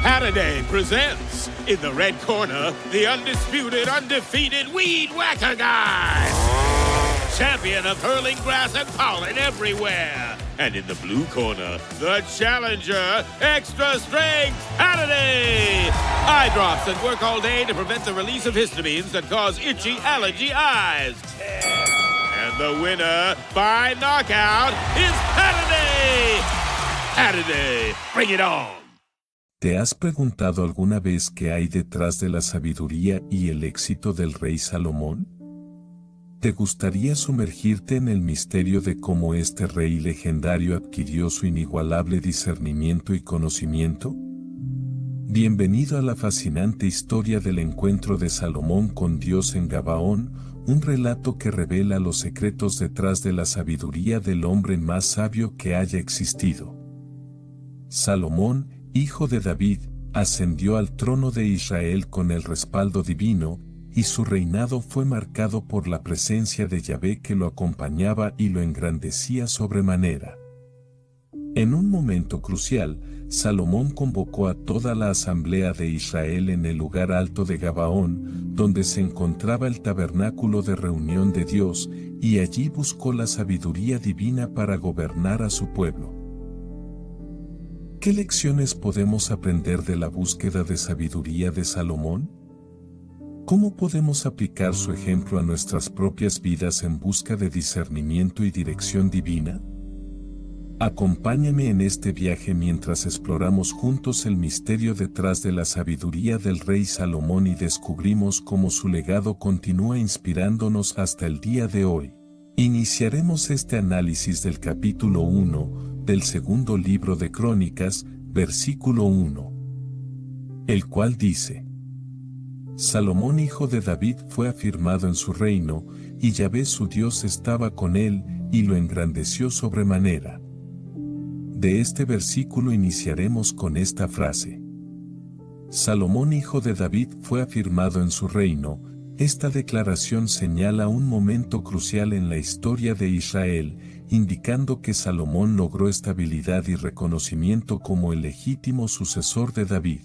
Halliday presents, in the red corner, the undisputed, undefeated Weed Whacker Guy, champion of hurling grass and pollen everywhere. And in the blue corner, the challenger, extra strength Halliday. Eye drops that work all day to prevent the release of histamines that cause itchy allergy eyes. And the winner by knockout is Halliday. Halliday, bring it on. ¿Te has preguntado alguna vez qué hay detrás de la sabiduría y el éxito del rey Salomón? ¿Te gustaría sumergirte en el misterio de cómo este rey legendario adquirió su inigualable discernimiento y conocimiento? Bienvenido a la fascinante historia del encuentro de Salomón con Dios en Gabaón, un relato que revela los secretos detrás de la sabiduría del hombre más sabio que haya existido. Salomón, hijo de David, ascendió al trono de Israel con el respaldo divino, y su reinado fue marcado por la presencia de Yahvé que lo acompañaba y lo engrandecía sobremanera. En un momento crucial, Salomón convocó a toda la asamblea de Israel en el lugar alto de Gabaón, donde se encontraba el tabernáculo de reunión de Dios, y allí buscó la sabiduría divina para gobernar a su pueblo. ¿Qué lecciones podemos aprender de la búsqueda de sabiduría de Salomón? ¿Cómo podemos aplicar su ejemplo a nuestras propias vidas en busca de discernimiento y dirección divina? Acompáñame en este viaje mientras exploramos juntos el misterio detrás de la sabiduría del rey Salomón y descubrimos cómo su legado continúa inspirándonos hasta el día de hoy. Iniciaremos este análisis del capítulo 1 del segundo libro de Crónicas, versículo 1, el cual dice: Salomón hijo de David fue afirmado en su reino, y Yahvé su Dios estaba con él, y lo engrandeció sobremanera. De este versículo iniciaremos con esta frase. Salomón hijo de David fue afirmado en su reino. Esta declaración señala un momento crucial en la historia de Israel, indicando que Salomón logró estabilidad y reconocimiento como el legítimo sucesor de David.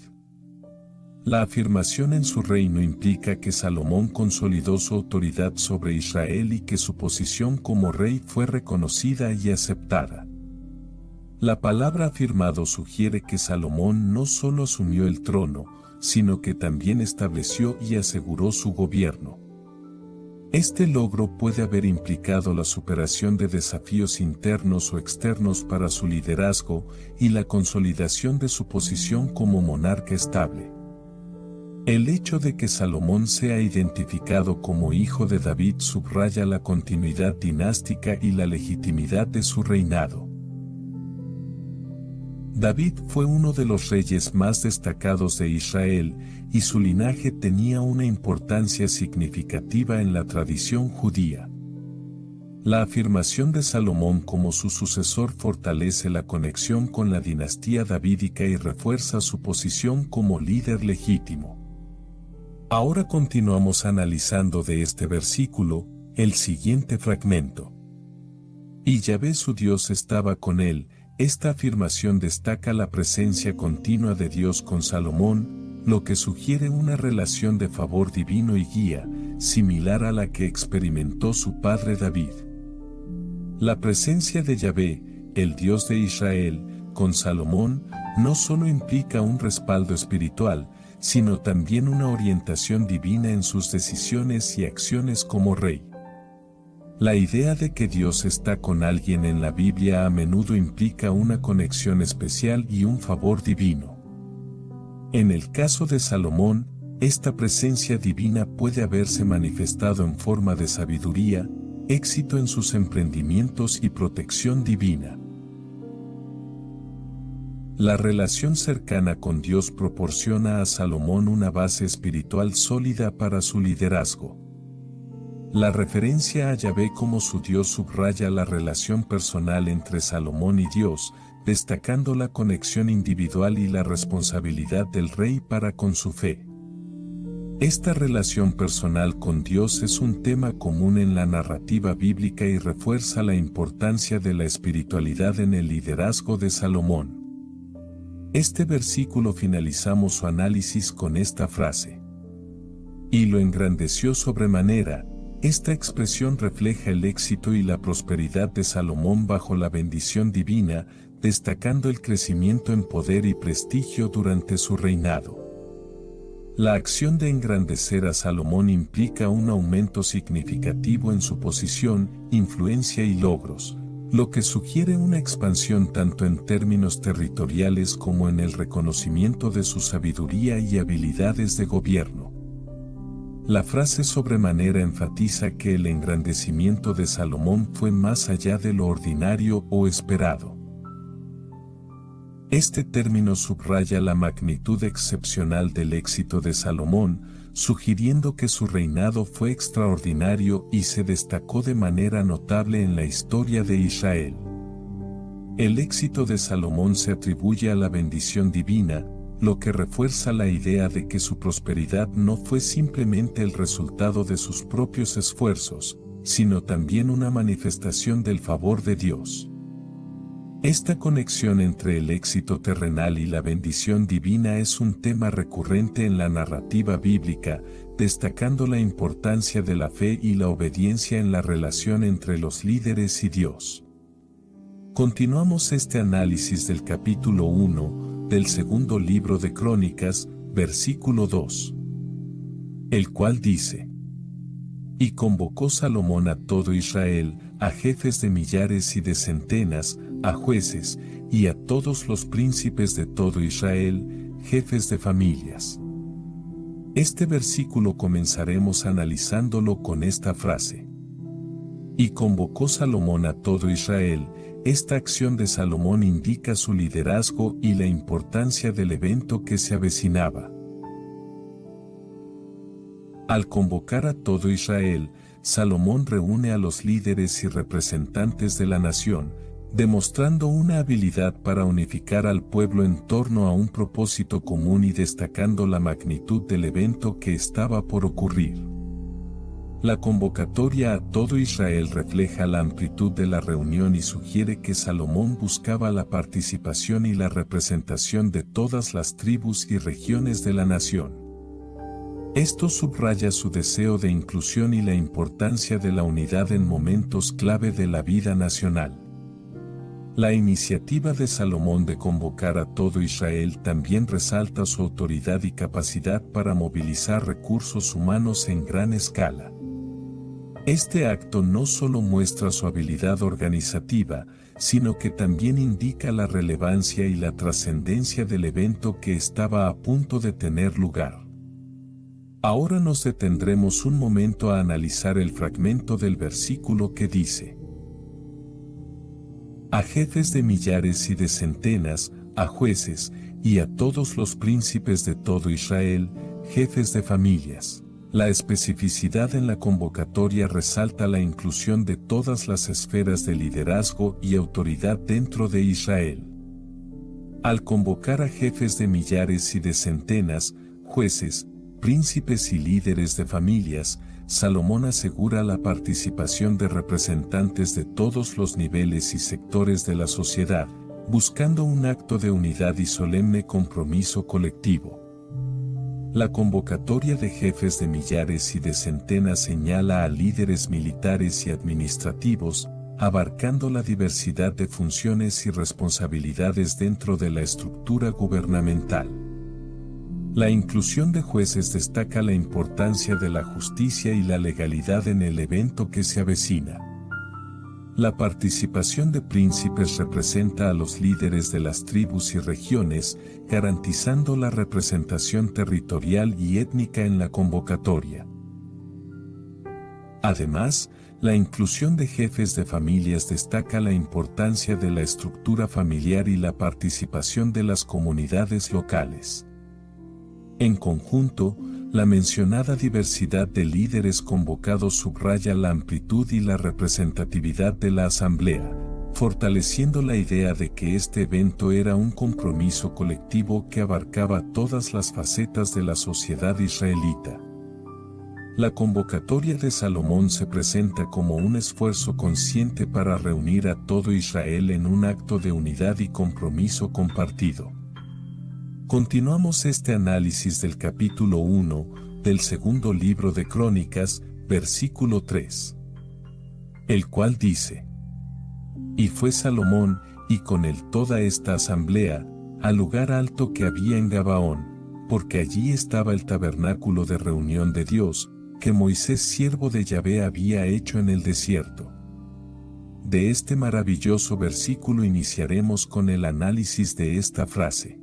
La afirmación en su reino implica que Salomón consolidó su autoridad sobre Israel y que su posición como rey fue reconocida y aceptada. La palabra afirmado sugiere que Salomón no solo asumió el trono, sino que también estableció y aseguró su gobierno. Este logro puede haber implicado la superación de desafíos internos o externos para su liderazgo y la consolidación de su posición como monarca estable. El hecho de que Salomón sea identificado como hijo de David subraya la continuidad dinástica y la legitimidad de su reinado. David fue uno de los reyes más destacados de Israel, y su linaje tenía una importancia significativa en la tradición judía. La afirmación de Salomón como su sucesor fortalece la conexión con la dinastía davídica y refuerza su posición como líder legítimo. Ahora continuamos analizando de este versículo el siguiente fragmento. Y Yahvé su Dios estaba con él. Esta afirmación destaca la presencia continua de Dios con Salomón, lo que sugiere una relación de favor divino y guía, similar a la que experimentó su padre David. La presencia de Yahvé, el Dios de Israel, con Salomón, no solo implica un respaldo espiritual, sino también una orientación divina en sus decisiones y acciones como rey. La idea de que Dios está con alguien en la Biblia a menudo implica una conexión especial y un favor divino. En el caso de Salomón, esta presencia divina puede haberse manifestado en forma de sabiduría, éxito en sus emprendimientos y protección divina. La relación cercana con Dios proporciona a Salomón una base espiritual sólida para su liderazgo. La referencia a Yahvé como su Dios subraya la relación personal entre Salomón y Dios, destacando la conexión individual y la responsabilidad del rey para con su fe. Esta relación personal con Dios es un tema común en la narrativa bíblica y refuerza la importancia de la espiritualidad en el liderazgo de Salomón. Este versículo finalizamos su análisis con esta frase. Y lo engrandeció sobremanera. Esta expresión refleja el éxito y la prosperidad de Salomón bajo la bendición divina, destacando el crecimiento en poder y prestigio durante su reinado. La acción de engrandecer a Salomón implica un aumento significativo en su posición, influencia y logros, lo que sugiere una expansión tanto en términos territoriales como en el reconocimiento de su sabiduría y habilidades de gobierno. La frase sobremanera enfatiza que el engrandecimiento de Salomón fue más allá de lo ordinario o esperado. Este término subraya la magnitud excepcional del éxito de Salomón, sugiriendo que su reinado fue extraordinario y se destacó de manera notable en la historia de Israel. El éxito de Salomón se atribuye a la bendición divina, lo que refuerza la idea de que su prosperidad no fue simplemente el resultado de sus propios esfuerzos, sino también una manifestación del favor de Dios. Esta conexión entre el éxito terrenal y la bendición divina es un tema recurrente en la narrativa bíblica, destacando la importancia de la fe y la obediencia en la relación entre los líderes y Dios. Continuamos este análisis del capítulo 1, del segundo libro de Crónicas, versículo 2. El cual dice: Y convocó Salomón a todo Israel, a jefes de millares y de centenas, a jueces, y a todos los príncipes de todo Israel, jefes de familias. Este versículo comenzaremos analizándolo con esta frase. Y convocó Salomón a todo Israel. Esta acción de Salomón indica su liderazgo y la importancia del evento que se avecinaba. Al convocar a todo Israel, Salomón reúne a los líderes y representantes de la nación, demostrando una habilidad para unificar al pueblo en torno a un propósito común y destacando la magnitud del evento que estaba por ocurrir. La convocatoria a todo Israel refleja la amplitud de la reunión y sugiere que Salomón buscaba la participación y la representación de todas las tribus y regiones de la nación. Esto subraya su deseo de inclusión y la importancia de la unidad en momentos clave de la vida nacional. La iniciativa de Salomón de convocar a todo Israel también resalta su autoridad y capacidad para movilizar recursos humanos en gran escala. Este acto no solo muestra su habilidad organizativa, sino que también indica la relevancia y la trascendencia del evento que estaba a punto de tener lugar. Ahora nos detendremos un momento a analizar el fragmento del versículo que dice: a jefes de millares y de centenas, a jueces, y a todos los príncipes de todo Israel, jefes de familias. La especificidad en la convocatoria resalta la inclusión de todas las esferas de liderazgo y autoridad dentro de Israel. Al convocar a jefes de millares y de centenas, jueces, príncipes y líderes de familias, Salomón asegura la participación de representantes de todos los niveles y sectores de la sociedad, buscando un acto de unidad y solemne compromiso colectivo. La convocatoria de jefes de millares y de centenas señala a líderes militares y administrativos, abarcando la diversidad de funciones y responsabilidades dentro de la estructura gubernamental. La inclusión de jueces destaca la importancia de la justicia y la legalidad en el evento que se avecina. La participación de príncipes representa a los líderes de las tribus y regiones, garantizando la representación territorial y étnica en la convocatoria. Además, la inclusión de jefes de familias destaca la importancia de la estructura familiar y la participación de las comunidades locales. En conjunto, la mencionada diversidad de líderes convocados subraya la amplitud y la representatividad de la asamblea, fortaleciendo la idea de que este evento era un compromiso colectivo que abarcaba todas las facetas de la sociedad israelita. La convocatoria de Salomón se presenta como un esfuerzo consciente para reunir a todo Israel en un acto de unidad y compromiso compartido. Continuamos este análisis del capítulo 1 del segundo libro de Crónicas, versículo 3. El cual dice: Y fue Salomón, y con él toda esta asamblea, al lugar alto que había en Gabaón, porque allí estaba el tabernáculo de reunión de Dios, que Moisés siervo de Yahvé había hecho en el desierto. De este maravilloso versículo iniciaremos con el análisis de esta frase.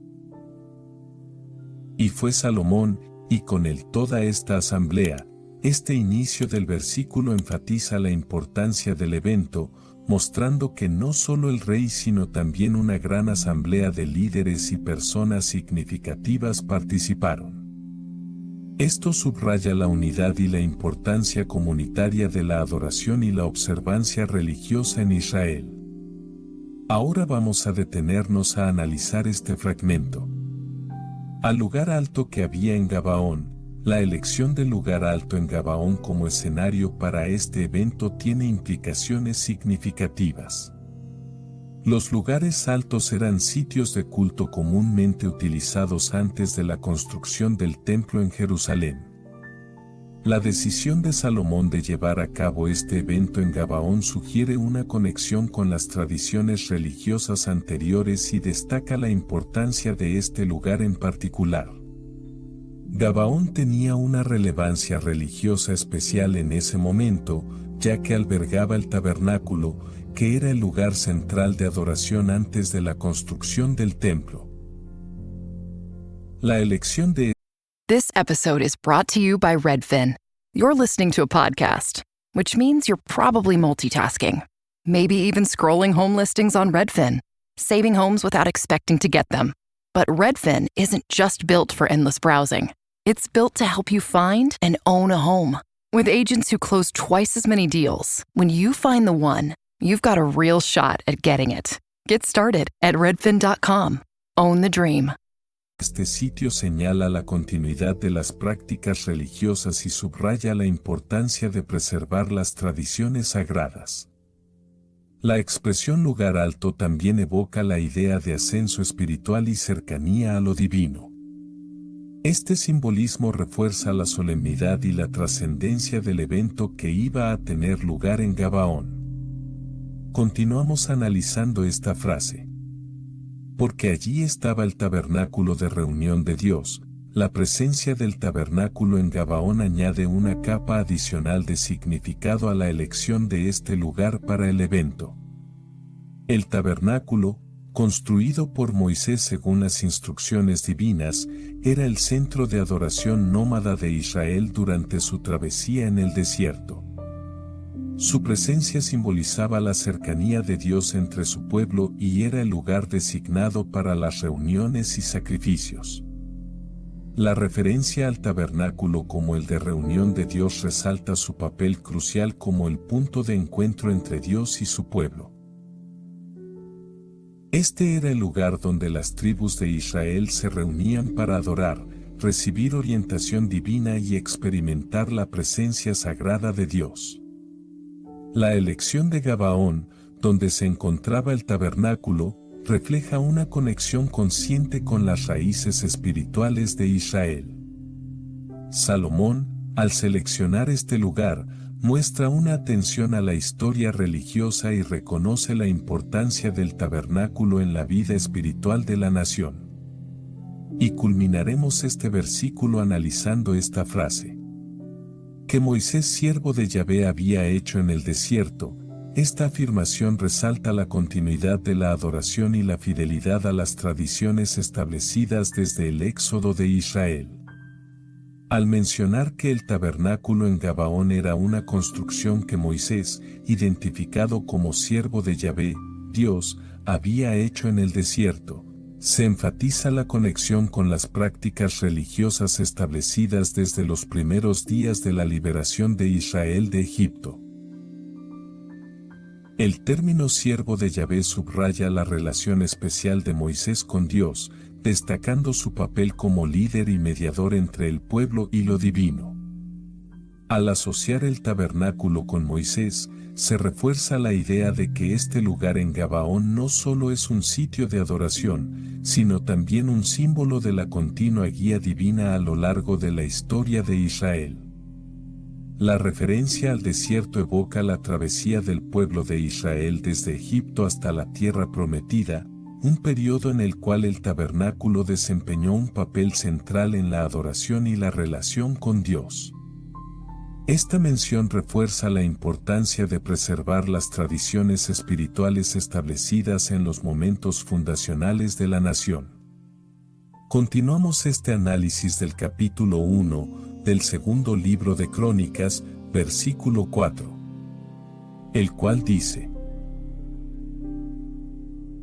Y fue Salomón, y con él toda esta asamblea. Este inicio del versículo enfatiza la importancia del evento, mostrando que no solo el rey sino también una gran asamblea de líderes y personas significativas participaron. Esto subraya la unidad y la importancia comunitaria de la adoración y la observancia religiosa en Israel. Ahora vamos a detenernos a analizar este fragmento. Al lugar alto que había en Gabaón. La elección del lugar alto en Gabaón como escenario para este evento tiene implicaciones significativas. Los lugares altos eran sitios de culto comúnmente utilizados antes de la construcción del templo en Jerusalén. La decisión de Salomón de llevar a cabo este evento en Gabaón sugiere una conexión con las tradiciones religiosas anteriores y destaca la importancia de este lugar en particular. Gabaón tenía una relevancia religiosa especial en ese momento, ya que albergaba el tabernáculo, que era el lugar central de adoración antes de la construcción del templo. La elección de This episode is brought to you by Redfin. You're listening to a podcast, which means you're probably multitasking. Maybe even scrolling home listings on Redfin, saving homes without expecting to get them. But Redfin isn't just built for endless browsing. It's built to help you find and own a home. With agents who close twice as many deals, when you find the one, you've got a real shot at getting it. Get started at redfin.com. Own the dream. Este sitio señala la continuidad de las prácticas religiosas y subraya la importancia de preservar las tradiciones sagradas. La expresión lugar alto también evoca la idea de ascenso espiritual y cercanía a lo divino. Este simbolismo refuerza la solemnidad y la trascendencia del evento que iba a tener lugar en Gabaón. Continuamos analizando esta frase. Porque allí estaba el tabernáculo de reunión de Dios. La presencia del tabernáculo en Gabaón añade una capa adicional de significado a la elección de este lugar para el evento. El tabernáculo, construido por Moisés según las instrucciones divinas, era el centro de adoración nómada de Israel durante su travesía en el desierto. Su presencia simbolizaba la cercanía de Dios entre su pueblo y era el lugar designado para las reuniones y sacrificios. La referencia al tabernáculo como el de reunión de Dios resalta su papel crucial como el punto de encuentro entre Dios y su pueblo. Este era el lugar donde las tribus de Israel se reunían para adorar, recibir orientación divina y experimentar la presencia sagrada de Dios. La elección de Gabaón, donde se encontraba el tabernáculo, refleja una conexión consciente con las raíces espirituales de Israel. Salomón, al seleccionar este lugar, muestra una atención a la historia religiosa y reconoce la importancia del tabernáculo en la vida espiritual de la nación. Y culminaremos este versículo analizando esta frase. Que Moisés siervo de Yahvé había hecho en el desierto. Esta afirmación resalta la continuidad de la adoración y la fidelidad a las tradiciones establecidas desde el éxodo de Israel. Al mencionar que el tabernáculo en Gabaón era una construcción que Moisés, identificado como siervo de Yahvé, Dios, había hecho en el desierto, se enfatiza la conexión con las prácticas religiosas establecidas desde los primeros días de la liberación de Israel de Egipto. El término siervo de Yahvé subraya la relación especial de Moisés con Dios, destacando su papel como líder y mediador entre el pueblo y lo divino. Al asociar el tabernáculo con Moisés, se refuerza la idea de que este lugar en Gabaón no solo es un sitio de adoración, sino también un símbolo de la continua guía divina a lo largo de la historia de Israel. La referencia al desierto evoca la travesía del pueblo de Israel desde Egipto hasta la tierra prometida, un periodo en el cual el tabernáculo desempeñó un papel central en la adoración y la relación con Dios. Esta mención refuerza la importancia de preservar las tradiciones espirituales establecidas en los momentos fundacionales de la nación. Continuamos este análisis del capítulo 1 del segundo libro de Crónicas, versículo 4, el cual dice: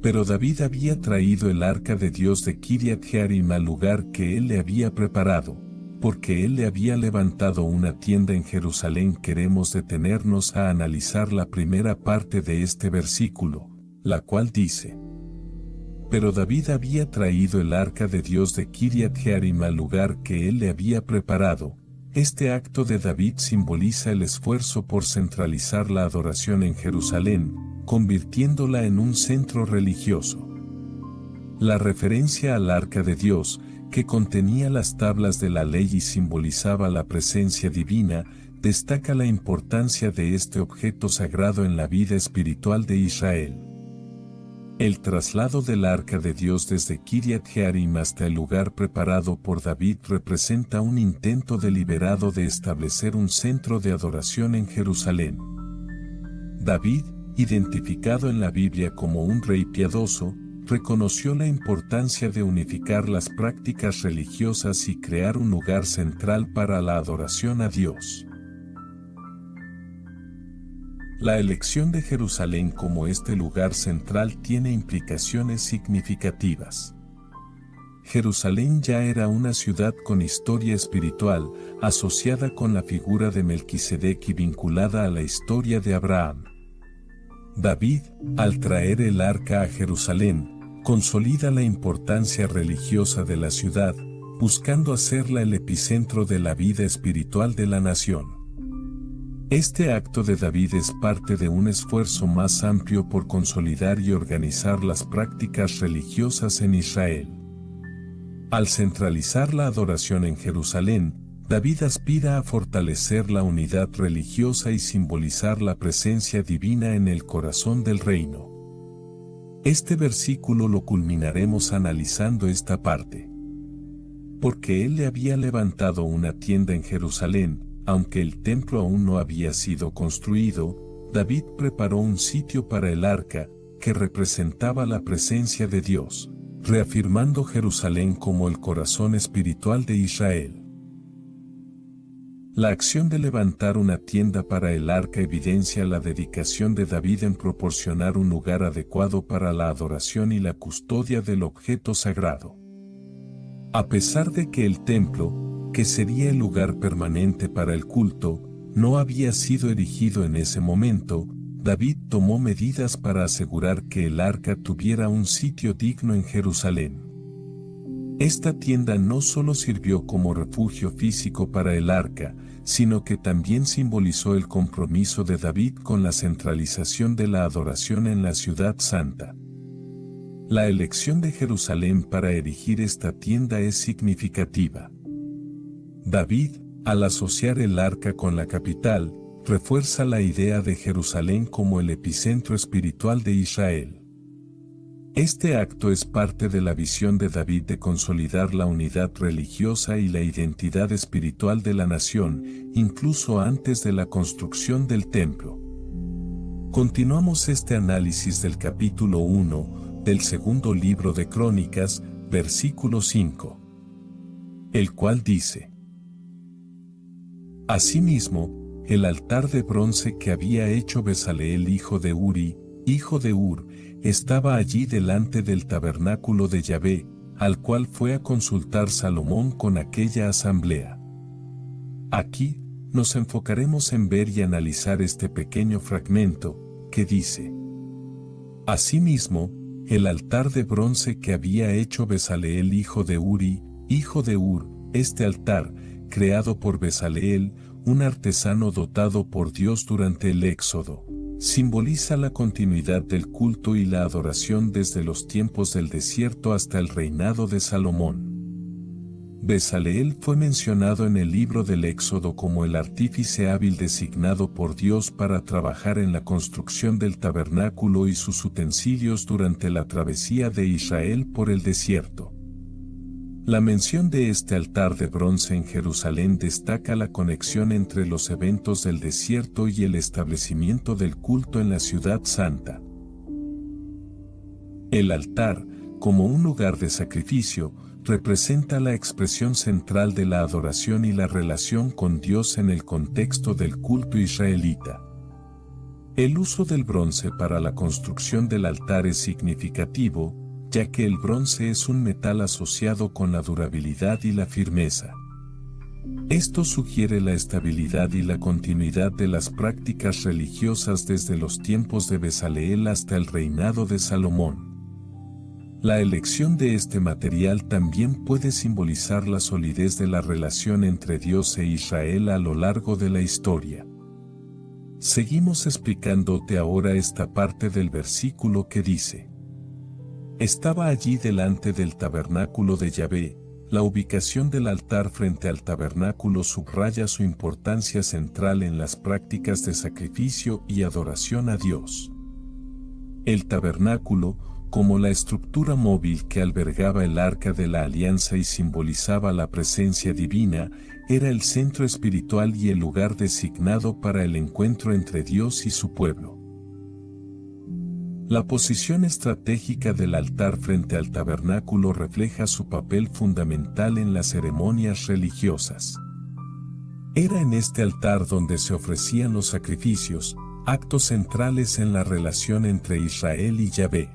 Pero David había traído el arca de Dios de Kiriat Jearim al lugar que él le había preparado, porque él le había levantado una tienda en Jerusalén. Queremos detenernos a analizar la primera parte de este versículo, la cual dice: Pero David había traído el arca de Dios de Kiriat Jearim al lugar que él le había preparado. Este acto de David simboliza el esfuerzo por centralizar la adoración en Jerusalén, convirtiéndola en un centro religioso. La referencia al arca de Dios, que contenía las tablas de la ley y simbolizaba la presencia divina, destaca la importancia de este objeto sagrado en la vida espiritual de Israel. El traslado del arca de Dios desde Kiriat Jearim hasta el lugar preparado por David representa un intento deliberado de establecer un centro de adoración en Jerusalén. David, identificado en la Biblia como un rey piadoso, reconoció la importancia de unificar las prácticas religiosas y crear un lugar central para la adoración a Dios. La elección de Jerusalén como este lugar central tiene implicaciones significativas. Jerusalén ya era una ciudad con historia espiritual, asociada con la figura de Melquisedec y vinculada a la historia de Abraham. David, al traer el arca a Jerusalén, consolida la importancia religiosa de la ciudad, buscando hacerla el epicentro de la vida espiritual de la nación. Este acto de David es parte de un esfuerzo más amplio por consolidar y organizar las prácticas religiosas en Israel. Al centralizar la adoración en Jerusalén, David aspira a fortalecer la unidad religiosa y simbolizar la presencia divina en el corazón del reino. Este versículo lo culminaremos analizando esta parte. Porque él le había levantado una tienda en Jerusalén, aunque el templo aún no había sido construido, David preparó un sitio para el arca, que representaba la presencia de Dios, reafirmando Jerusalén como el corazón espiritual de Israel. La acción de levantar una tienda para el arca evidencia la dedicación de David en proporcionar un lugar adecuado para la adoración y la custodia del objeto sagrado. A pesar de que el templo, que sería el lugar permanente para el culto, no había sido erigido en ese momento, David tomó medidas para asegurar que el arca tuviera un sitio digno en Jerusalén. Esta tienda no solo sirvió como refugio físico para el arca, sino que también simbolizó el compromiso de David con la centralización de la adoración en la ciudad santa. La elección de Jerusalén para erigir esta tienda es significativa. David, al asociar el arca con la capital, refuerza la idea de Jerusalén como el epicentro espiritual de Israel. Este acto es parte de la visión de David de consolidar la unidad religiosa y la identidad espiritual de la nación, incluso antes de la construcción del templo. Continuamos este análisis del capítulo 1 del segundo libro de Crónicas, versículo 5, el cual dice: Asimismo, el altar de bronce que había hecho Bezaleel hijo de Uri, hijo de Ur, estaba allí delante del tabernáculo de Yahvé, al cual fue a consultar Salomón con aquella asamblea. Aquí, nos enfocaremos en ver y analizar este pequeño fragmento, que dice: Asimismo, el altar de bronce que había hecho Bezaleel hijo de Uri, hijo de Ur, este altar, creado por Bezaleel, un artesano dotado por Dios durante el Éxodo. Simboliza la continuidad del culto y la adoración desde los tiempos del desierto hasta el reinado de Salomón. Bezaleel fue mencionado en el libro del Éxodo como el artífice hábil designado por Dios para trabajar en la construcción del tabernáculo y sus utensilios durante la travesía de Israel por el desierto. La mención de este altar de bronce en Jerusalén destaca la conexión entre los eventos del desierto y el establecimiento del culto en la ciudad santa. El altar, como un lugar de sacrificio, representa la expresión central de la adoración y la relación con Dios en el contexto del culto israelita. El uso del bronce para la construcción del altar es significativo, ya que el bronce es un metal asociado con la durabilidad y la firmeza. Esto sugiere la estabilidad y la continuidad de las prácticas religiosas desde los tiempos de Bezaleel hasta el reinado de Salomón. La elección de este material también puede simbolizar la solidez de la relación entre Dios e Israel a lo largo de la historia. Seguimos explicándote ahora esta parte del versículo que dice: estaba allí delante del tabernáculo de Yahvé. La ubicación del altar frente al tabernáculo subraya su importancia central en las prácticas de sacrificio y adoración a Dios. El tabernáculo, como la estructura móvil que albergaba el arca de la alianza y simbolizaba la presencia divina, era el centro espiritual y el lugar designado para el encuentro entre Dios y su pueblo. La posición estratégica del altar frente al tabernáculo refleja su papel fundamental en las ceremonias religiosas. Era en este altar donde se ofrecían los sacrificios, actos centrales en la relación entre Israel y Yahvé.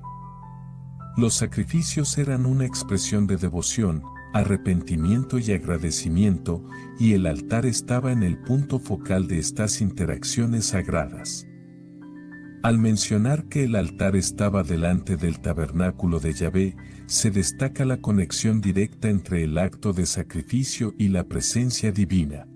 Los sacrificios eran una expresión de devoción, arrepentimiento y agradecimiento, y el altar estaba en el punto focal de estas interacciones sagradas. Al mencionar que el altar estaba delante del tabernáculo de Yahvé, se destaca la conexión directa entre el acto de sacrificio y la presencia divina.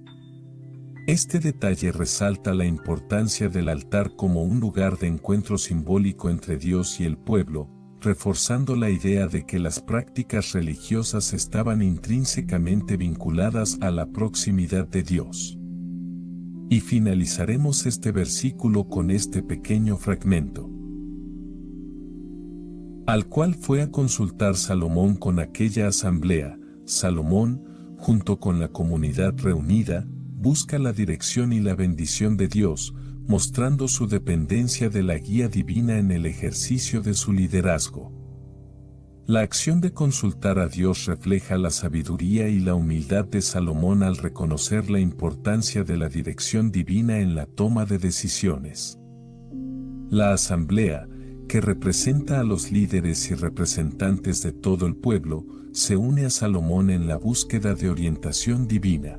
Este detalle resalta la importancia del altar como un lugar de encuentro simbólico entre Dios y el pueblo, reforzando la idea de que las prácticas religiosas estaban intrínsecamente vinculadas a la proximidad de Dios. Y finalizaremos este versículo con este pequeño fragmento. Al cual fue a consultar Salomón con aquella asamblea. Salomón, junto con la comunidad reunida, busca la dirección y la bendición de Dios, mostrando su dependencia de la guía divina en el ejercicio de su liderazgo. La acción de consultar a Dios refleja la sabiduría y la humildad de Salomón al reconocer la importancia de la dirección divina en la toma de decisiones. La asamblea, que representa a los líderes y representantes de todo el pueblo, se une a Salomón en la búsqueda de orientación divina.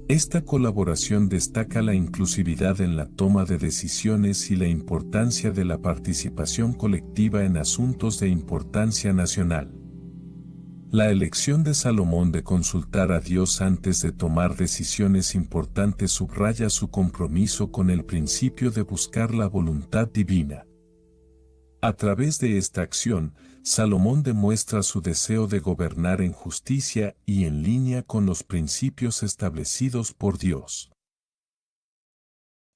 Esta colaboración destaca la inclusividad en la toma de decisiones y la importancia de la participación colectiva en asuntos de importancia nacional. La elección de Salomón de consultar a Dios antes de tomar decisiones importantes subraya su compromiso con el principio de buscar la voluntad divina. A través de esta acción, Salomón demuestra su deseo de gobernar en justicia y en línea con los principios establecidos por Dios.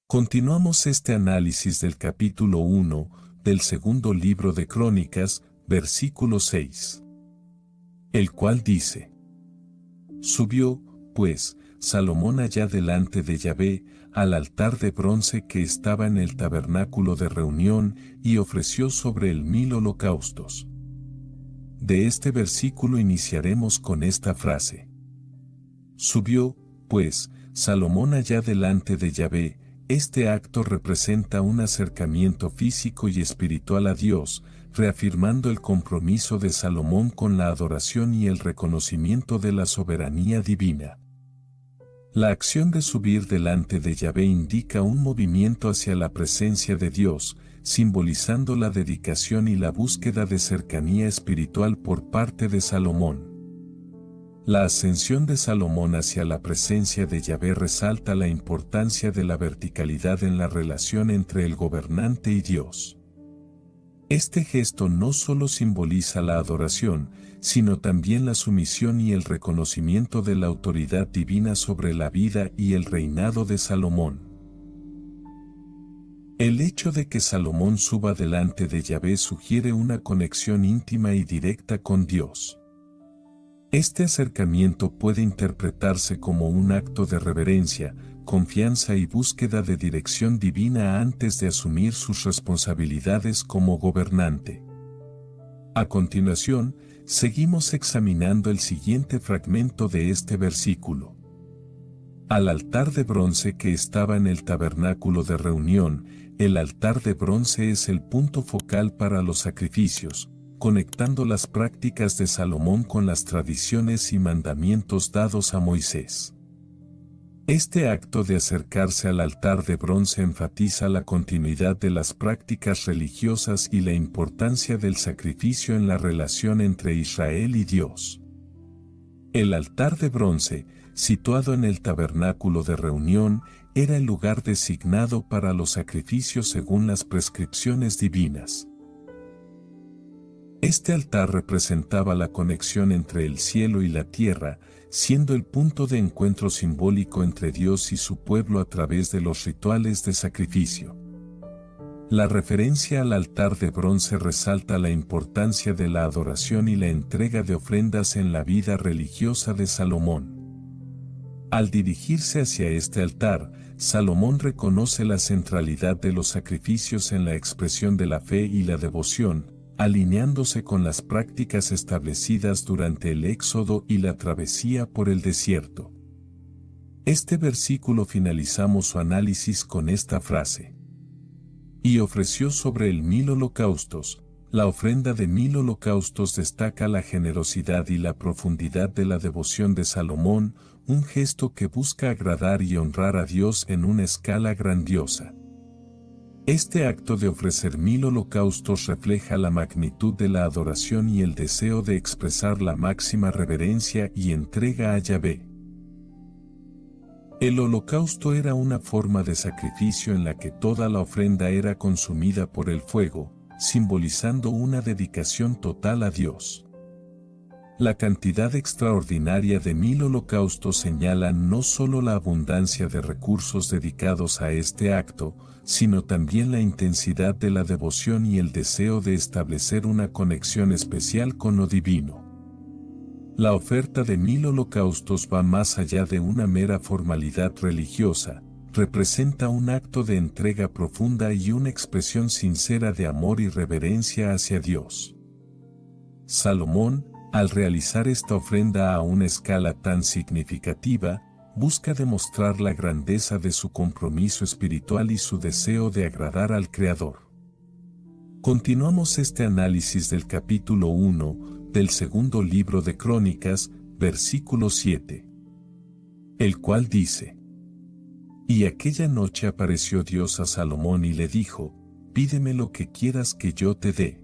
Continuamos este análisis del capítulo 1 del segundo libro de Crónicas, versículo 6. El cual dice: Subió, pues, Salomón allá delante de Yahvé, al altar de bronce que estaba en el tabernáculo de reunión, y ofreció sobre él 1000 holocaustos. De este versículo iniciaremos con esta frase. Subió, pues, Salomón allá delante de Yahvé. Este acto representa un acercamiento físico y espiritual a Dios, reafirmando el compromiso de Salomón con la adoración y el reconocimiento de la soberanía divina. La acción de subir delante de Yahvé indica un movimiento hacia la presencia de Dios, simbolizando la dedicación y la búsqueda de cercanía espiritual por parte de Salomón. La ascensión de Salomón hacia la presencia de Yahvé resalta la importancia de la verticalidad en la relación entre el gobernante y Dios. Este gesto no solo simboliza la adoración, sino también la sumisión y el reconocimiento de la autoridad divina sobre la vida y el reinado de Salomón. El hecho de que Salomón suba delante de Yahvé sugiere una conexión íntima y directa con Dios. Este acercamiento puede interpretarse como un acto de reverencia, confianza y búsqueda de dirección divina antes de asumir sus responsabilidades como gobernante. A continuación, seguimos examinando el siguiente fragmento de este versículo. Al altar de bronce que estaba en el tabernáculo de reunión, el altar de bronce es el punto focal para los sacrificios, conectando las prácticas de Salomón con las tradiciones y mandamientos dados a Moisés. Este acto de acercarse al altar de bronce enfatiza la continuidad de las prácticas religiosas y la importancia del sacrificio en la relación entre Israel y Dios. El altar de bronce, situado en el tabernáculo de reunión, era el lugar designado para los sacrificios según las prescripciones divinas. Este altar representaba la conexión entre el cielo y la tierra, siendo el punto de encuentro simbólico entre Dios y su pueblo a través de los rituales de sacrificio. La referencia al altar de bronce resalta la importancia de la adoración y la entrega de ofrendas en la vida religiosa de Salomón. Al dirigirse hacia este altar, Salomón reconoce la centralidad de los sacrificios en la expresión de la fe y la devoción, alineándose con las prácticas establecidas durante el Éxodo y la travesía por el desierto. Este versículo finalizamos su análisis con esta frase. Y ofreció sobre él 1000 holocaustos. La ofrenda de 1000 holocaustos destaca la generosidad y la profundidad de la devoción de Salomón, un gesto que busca agradar y honrar a Dios en una escala grandiosa. Este acto de ofrecer 1000 holocaustos refleja la magnitud de la adoración y el deseo de expresar la máxima reverencia y entrega a Yahvé. El holocausto era una forma de sacrificio en la que toda la ofrenda era consumida por el fuego, simbolizando una dedicación total a Dios. La cantidad extraordinaria de 1000 holocaustos señala no solo la abundancia de recursos dedicados a este acto, sino también la intensidad de la devoción y el deseo de establecer una conexión especial con lo divino. La oferta de 1000 holocaustos va más allá de una mera formalidad religiosa, representa un acto de entrega profunda y una expresión sincera de amor y reverencia hacia Dios. Salomón, al realizar esta ofrenda a una escala tan significativa, busca demostrar la grandeza de su compromiso espiritual y su deseo de agradar al Creador. Continuamos este análisis del capítulo 1 del segundo libro de Crónicas, versículo 7, el cual dice: Y aquella noche apareció Dios a Salomón y le dijo: Pídeme lo que quieras que yo te dé.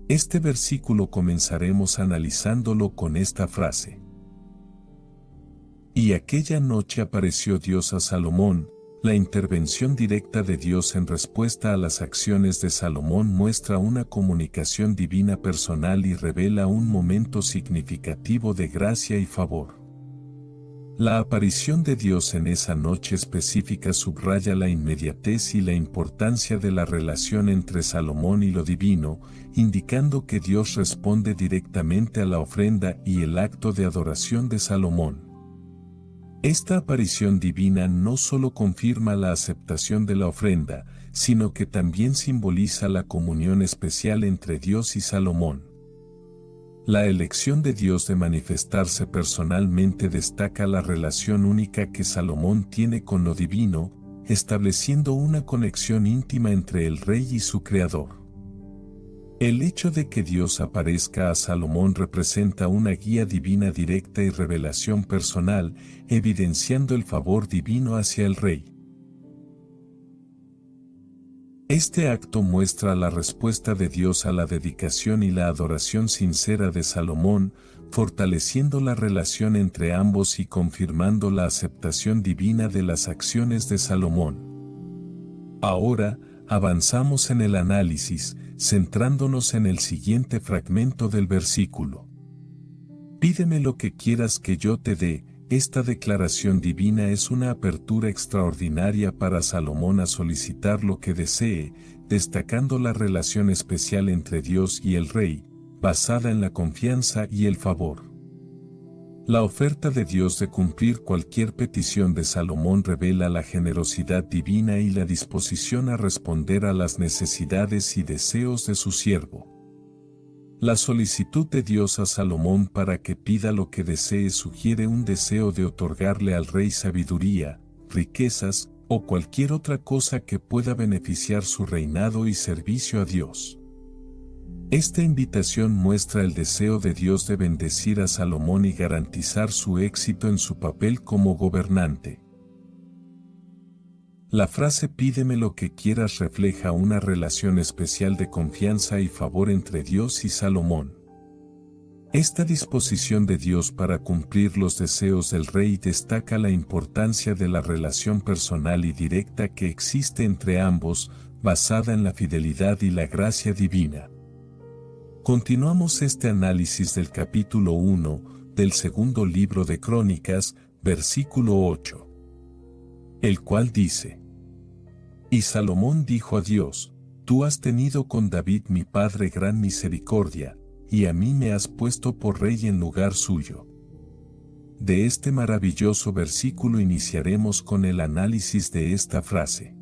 Este versículo comenzaremos analizándolo con esta frase. Y aquella noche apareció Dios a Salomón. La intervención directa de Dios en respuesta a las acciones de Salomón muestra una comunicación divina personal y revela un momento significativo de gracia y favor. La aparición de Dios en esa noche específica subraya la inmediatez y la importancia de la relación entre Salomón y lo divino, indicando que Dios responde directamente a la ofrenda y el acto de adoración de Salomón. Esta aparición divina no solo confirma la aceptación de la ofrenda, sino que también simboliza la comunión especial entre Dios y Salomón. La elección de Dios de manifestarse personalmente destaca la relación única que Salomón tiene con lo divino, estableciendo una conexión íntima entre el rey y su creador. El hecho de que Dios aparezca a Salomón representa una guía divina directa y revelación personal, evidenciando el favor divino hacia el rey. Este acto muestra la respuesta de Dios a la dedicación y la adoración sincera de Salomón, fortaleciendo la relación entre ambos y confirmando la aceptación divina de las acciones de Salomón. Ahora, avanzamos en el análisis, centrándonos en el siguiente fragmento del versículo. Pídeme lo que quieras que yo te dé. Esta declaración divina es una apertura extraordinaria para Salomón a solicitar lo que desee, destacando la relación especial entre Dios y el rey, basada en la confianza y el favor. La oferta de Dios de cumplir cualquier petición de Salomón revela la generosidad divina y la disposición a responder a las necesidades y deseos de su siervo. La solicitud de Dios a Salomón para que pida lo que desee sugiere un deseo de otorgarle al rey sabiduría, riquezas o cualquier otra cosa que pueda beneficiar su reinado y servicio a Dios. Esta invitación muestra el deseo de Dios de bendecir a Salomón y garantizar su éxito en su papel como gobernante. La frase "pídeme lo que quieras" refleja una relación especial de confianza y favor entre Dios y Salomón. Esta disposición de Dios para cumplir los deseos del rey destaca la importancia de la relación personal y directa que existe entre ambos, basada en la fidelidad y la gracia divina. Continuamos este análisis del capítulo 1 del segundo libro de Crónicas, versículo 8, el cual dice: Y Salomón dijo a Dios: Tú has tenido con David mi padre gran misericordia, y a mí me has puesto por rey en lugar suyo. De este maravilloso versículo iniciaremos con el análisis de esta frase.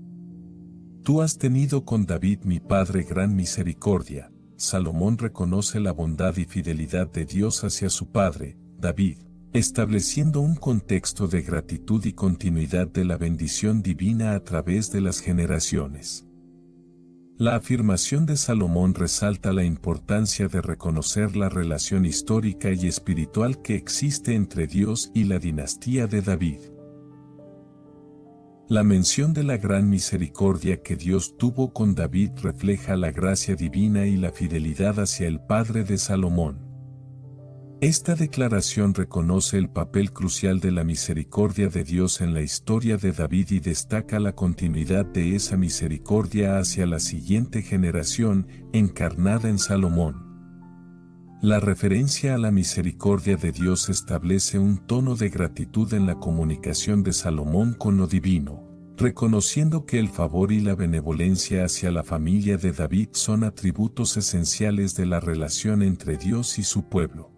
Tú has tenido con David mi padre gran misericordia. Salomón reconoce la bondad y fidelidad de Dios hacia su padre, David, estableciendo un contexto de gratitud y continuidad de la bendición divina a través de las generaciones. La afirmación de Salomón resalta la importancia de reconocer la relación histórica y espiritual que existe entre Dios y la dinastía de David. La mención de la gran misericordia que Dios tuvo con David refleja la gracia divina y la fidelidad hacia el padre de Salomón. Esta declaración reconoce el papel crucial de la misericordia de Dios en la historia de David y destaca la continuidad de esa misericordia hacia la siguiente generación, encarnada en Salomón. La referencia a la misericordia de Dios establece un tono de gratitud en la comunicación de Salomón con lo divino, reconociendo que el favor y la benevolencia hacia la familia de David son atributos esenciales de la relación entre Dios y su pueblo.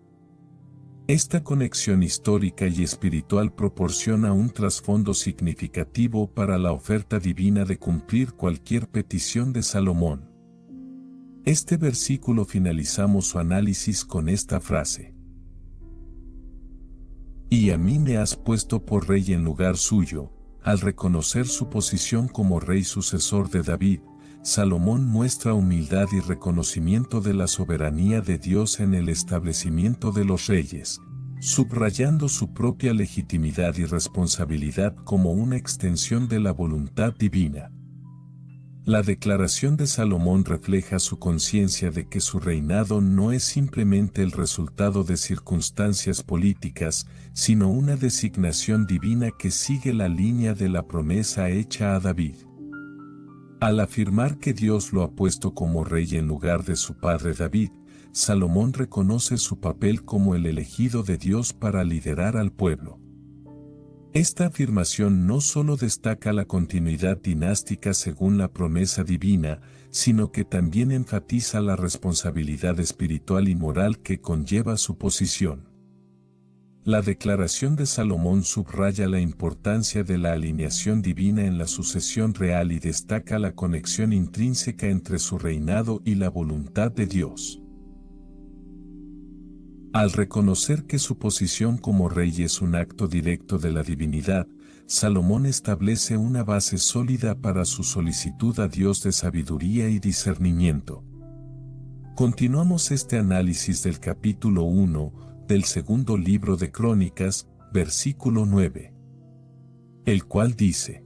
Esta conexión histórica y espiritual proporciona un trasfondo significativo para la oferta divina de cumplir cualquier petición de Salomón. Este versículo finalizamos su análisis con esta frase: Y a mí me has puesto por rey en lugar suyo. Al reconocer su posición como rey sucesor de David, Salomón muestra humildad y reconocimiento de la soberanía de Dios en el establecimiento de los reyes, subrayando su propia legitimidad y responsabilidad como una extensión de la voluntad divina. La declaración de Salomón refleja su conciencia de que su reinado no es simplemente el resultado de circunstancias políticas, sino una designación divina que sigue la línea de la promesa hecha a David. Al afirmar que Dios lo ha puesto como rey en lugar de su padre David, Salomón reconoce su papel como el elegido de Dios para liderar al pueblo. Esta afirmación no solo destaca la continuidad dinástica según la promesa divina, sino que también enfatiza la responsabilidad espiritual y moral que conlleva su posición. La declaración de Salomón subraya la importancia de la alineación divina en la sucesión real y destaca la conexión intrínseca entre su reinado y la voluntad de Dios. Al reconocer que su posición como rey es un acto directo de la divinidad, Salomón establece una base sólida para su solicitud a Dios de sabiduría y discernimiento. Continuamos este análisis del capítulo 1 del segundo libro de Crónicas, versículo 9, el cual dice: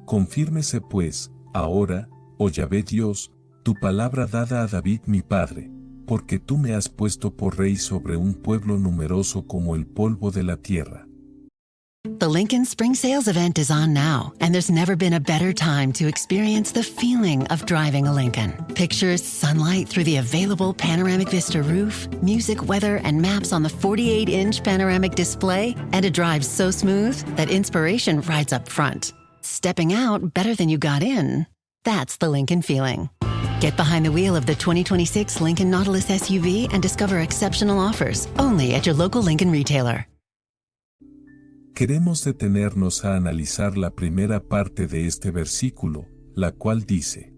Confírmese pues, ahora, oh Yahvé Dios, tu palabra dada a David mi padre, porque tú me has puesto por rey sobre un pueblo numeroso como el polvo de la tierra. The Lincoln Spring Sales event is on now, and there's never been a better time to experience the feeling of driving a Lincoln. Pictures, sunlight through the available panoramic vista roof, music, weather, and maps on the 48-inch panoramic display, and a drive so smooth that inspiration rides up front. Stepping out better than you got in. That's the Lincoln feeling. Get behind the wheel of the 2026 Lincoln Nautilus SUV and discover exceptional offers only at your local Lincoln retailer. Queremos detenernos a analizar la primera parte de este versículo, la cual dice: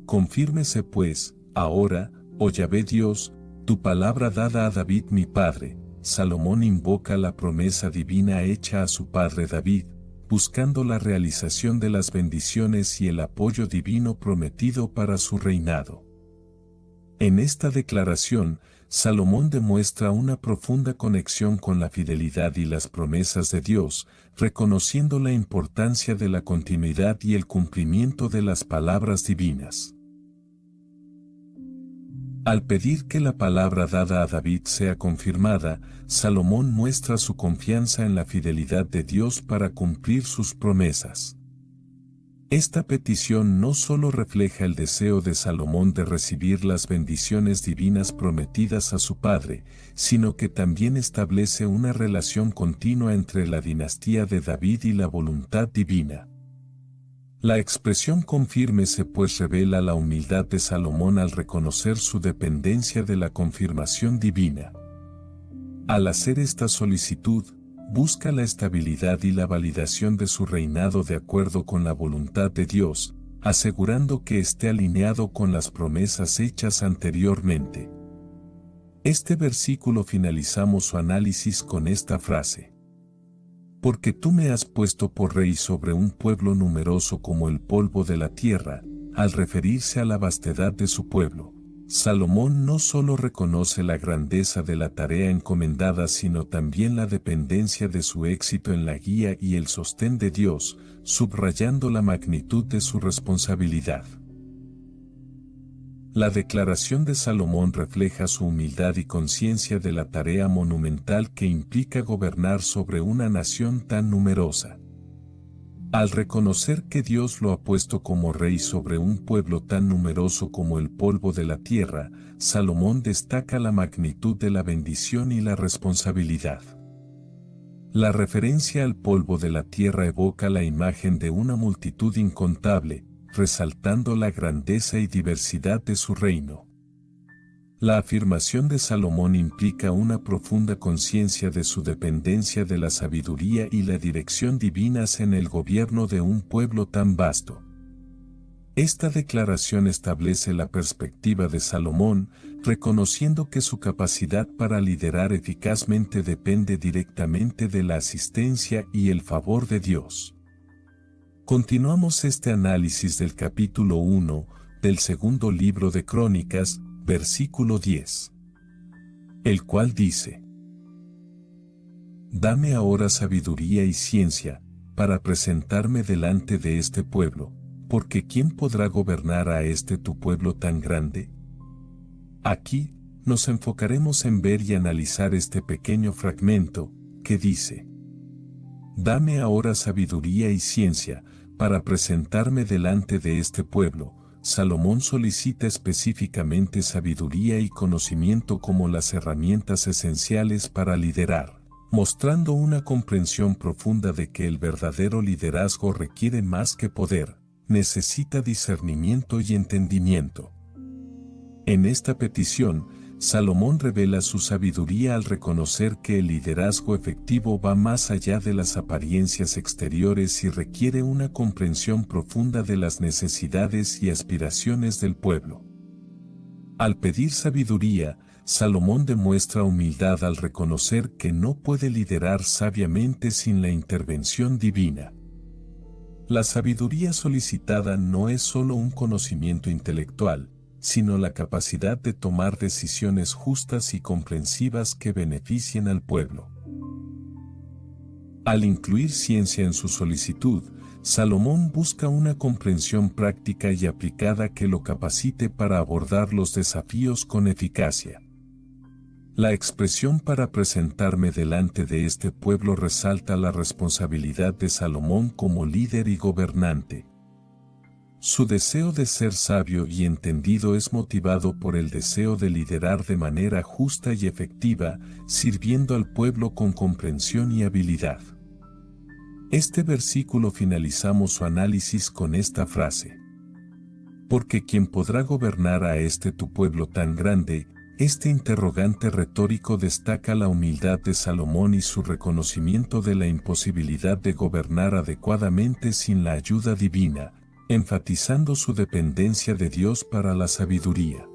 Confírmese pues, ahora, oh Yahvé Dios, tu palabra dada a David mi padre. Salomón invoca la promesa divina hecha a su padre David, buscando la realización de las bendiciones y el apoyo divino prometido para su reinado. En esta declaración, Salomón demuestra una profunda conexión con la fidelidad y las promesas de Dios, reconociendo la importancia de la continuidad y el cumplimiento de las palabras divinas. Al pedir que la palabra dada a David sea confirmada, Salomón muestra su confianza en la fidelidad de Dios para cumplir sus promesas. Esta petición no solo refleja el deseo de Salomón de recibir las bendiciones divinas prometidas a su padre, sino que también establece una relación continua entre la dinastía de David y la voluntad divina. La expresión confírmese pues revela la humildad de Salomón al reconocer su dependencia de la confirmación divina. Al hacer esta solicitud, busca la estabilidad y la validación de su reinado de acuerdo con la voluntad de Dios, asegurando que esté alineado con las promesas hechas anteriormente. Este versículo finalizamos su análisis con esta frase: Porque tú me has puesto por rey sobre un pueblo numeroso como el polvo de la tierra. Al referirse a la vastedad de su pueblo, Salomón no solo reconoce la grandeza de la tarea encomendada, sino también la dependencia de su éxito en la guía y el sostén de Dios, subrayando la magnitud de su responsabilidad. La declaración de Salomón refleja su humildad y conciencia de la tarea monumental que implica gobernar sobre una nación tan numerosa. Al reconocer que Dios lo ha puesto como rey sobre un pueblo tan numeroso como el polvo de la tierra, Salomón destaca la magnitud de la bendición y la responsabilidad. La referencia al polvo de la tierra evoca la imagen de una multitud incontable, resaltando la grandeza y diversidad de su reino. La afirmación de Salomón implica una profunda conciencia de su dependencia de la sabiduría y la dirección divinas en el gobierno de un pueblo tan vasto. Esta declaración establece la perspectiva de Salomón, reconociendo que su capacidad para liderar eficazmente depende directamente de la asistencia y el favor de Dios. Continuamos este análisis del capítulo 1 del segundo libro de Crónicas, versículo 10, el cual dice: Dame ahora sabiduría y ciencia, para presentarme delante de este pueblo, porque ¿quién podrá gobernar a este tu pueblo tan grande? Aquí, nos enfocaremos en ver y analizar este pequeño fragmento, que dice: Dame ahora sabiduría y ciencia, para presentarme delante de este pueblo. Salomón solicita específicamente sabiduría y conocimiento como las herramientas esenciales para liderar, mostrando una comprensión profunda de que el verdadero liderazgo requiere más que poder, necesita discernimiento y entendimiento. En esta petición, Salomón revela su sabiduría al reconocer que el liderazgo efectivo va más allá de las apariencias exteriores y requiere una comprensión profunda de las necesidades y aspiraciones del pueblo. Al pedir sabiduría, Salomón demuestra humildad al reconocer que no puede liderar sabiamente sin la intervención divina. La sabiduría solicitada no es solo un conocimiento intelectual, sino la capacidad de tomar decisiones justas y comprensivas que beneficien al pueblo. Al incluir ciencia en su solicitud, Salomón busca una comprensión práctica y aplicada que lo capacite para abordar los desafíos con eficacia. La expresión para presentarme delante de este pueblo resalta la responsabilidad de Salomón como líder y gobernante. Su deseo de ser sabio y entendido es motivado por el deseo de liderar de manera justa y efectiva, sirviendo al pueblo con comprensión y habilidad. Este versículo finalizamos su análisis con esta frase: porque ¿quién podrá gobernar a este tu pueblo tan grande? Este interrogante retórico destaca la humildad de Salomón y su reconocimiento de la imposibilidad de gobernar adecuadamente sin la ayuda divina, enfatizando su dependencia de Dios para la sabiduría.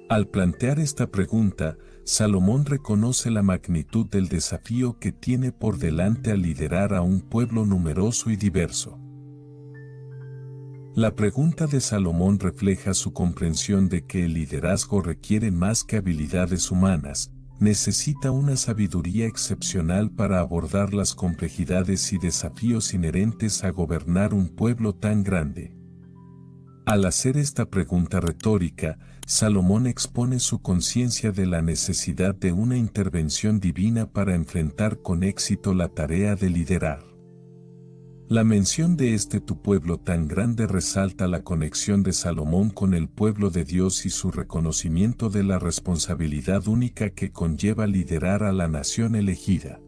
Al plantear esta pregunta, Salomón reconoce la magnitud del desafío que tiene por delante al liderar a un pueblo numeroso y diverso. La pregunta de Salomón refleja su comprensión de que el liderazgo requiere más que habilidades humanas, necesita una sabiduría excepcional para abordar las complejidades y desafíos inherentes a gobernar un pueblo tan grande. Al hacer esta pregunta retórica, Salomón expone su conciencia de la necesidad de una intervención divina para enfrentar con éxito la tarea de liderar. La mención de este tu pueblo tan grande resalta la conexión de Salomón con el pueblo de Dios y su reconocimiento de la responsabilidad única que conlleva liderar a la nación elegida.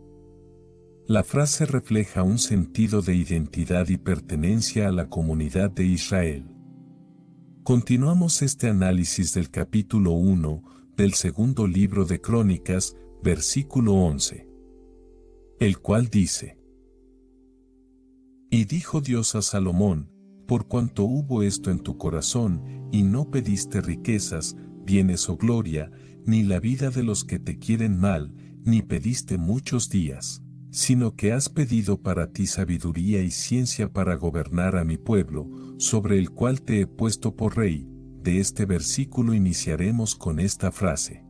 La frase refleja un sentido de identidad y pertenencia a la comunidad de Israel. Continuamos este análisis del capítulo 1 del segundo libro de Crónicas, versículo 11, el cual dice: Y dijo Dios a Salomón: por cuanto hubo esto en tu corazón, y no pediste riquezas, bienes o gloria, ni la vida de los que te quieren mal, ni pediste muchos días, sino que has pedido para ti sabiduría y ciencia para gobernar a mi pueblo, sobre el cual te he puesto por rey. De este versículo iniciaremos con esta frase: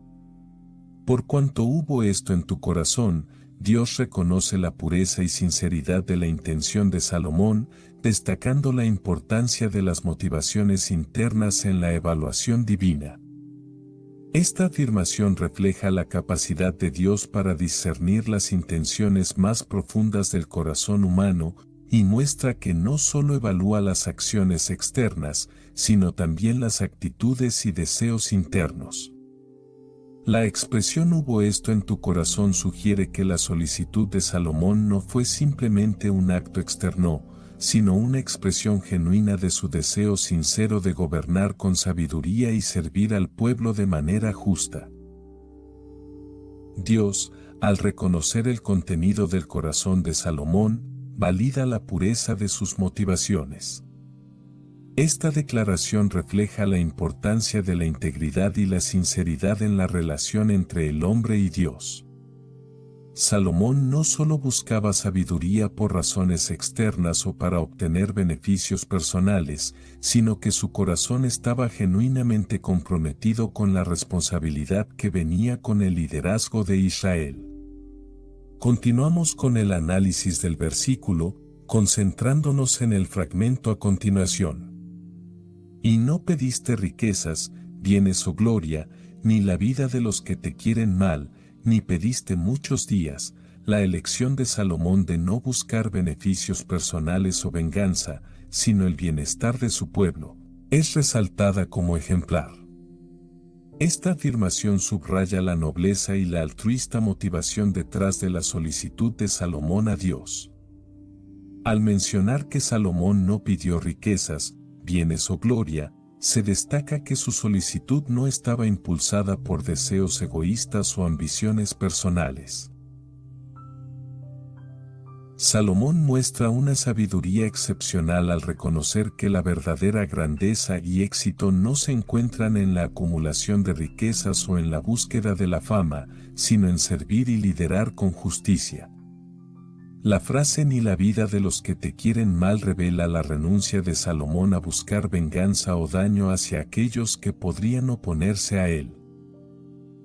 por cuanto hubo esto en tu corazón. Dios reconoce la pureza y sinceridad de la intención de Salomón, destacando la importancia de las motivaciones internas en la evaluación divina. Esta afirmación refleja la capacidad de Dios para discernir las intenciones más profundas del corazón humano y muestra que no solo evalúa las acciones externas, sino también las actitudes y deseos internos. La expresión hubo esto en tu corazón sugiere que la solicitud de Salomón no fue simplemente un acto externo, sino una expresión genuina de su deseo sincero de gobernar con sabiduría y servir al pueblo de manera justa. Dios, al reconocer el contenido del corazón de Salomón, valida la pureza de sus motivaciones. Esta declaración refleja la importancia de la integridad y la sinceridad en la relación entre el hombre y Dios. Salomón no solo buscaba sabiduría por razones externas o para obtener beneficios personales, sino que su corazón estaba genuinamente comprometido con la responsabilidad que venía con el liderazgo de Israel. Continuamos con el análisis del versículo, concentrándonos en el fragmento a continuación. Y no pediste riquezas, bienes o gloria, ni la vida de los que te quieren mal, ni pediste muchos días. La elección de Salomón de no buscar beneficios personales o venganza, sino el bienestar de su pueblo, es resaltada como ejemplar. Esta afirmación subraya la nobleza y la altruista motivación detrás de la solicitud de Salomón a Dios. Al mencionar que Salomón no pidió riquezas, bienes o gloria, se destaca que su solicitud no estaba impulsada por deseos egoístas o ambiciones personales. Salomón muestra una sabiduría excepcional al reconocer que la verdadera grandeza y éxito no se encuentran en la acumulación de riquezas o en la búsqueda de la fama, sino en servir y liderar con justicia. La frase ni la vida de los que te quieren mal revela la renuncia de Salomón a buscar venganza o daño hacia aquellos que podrían oponerse a él.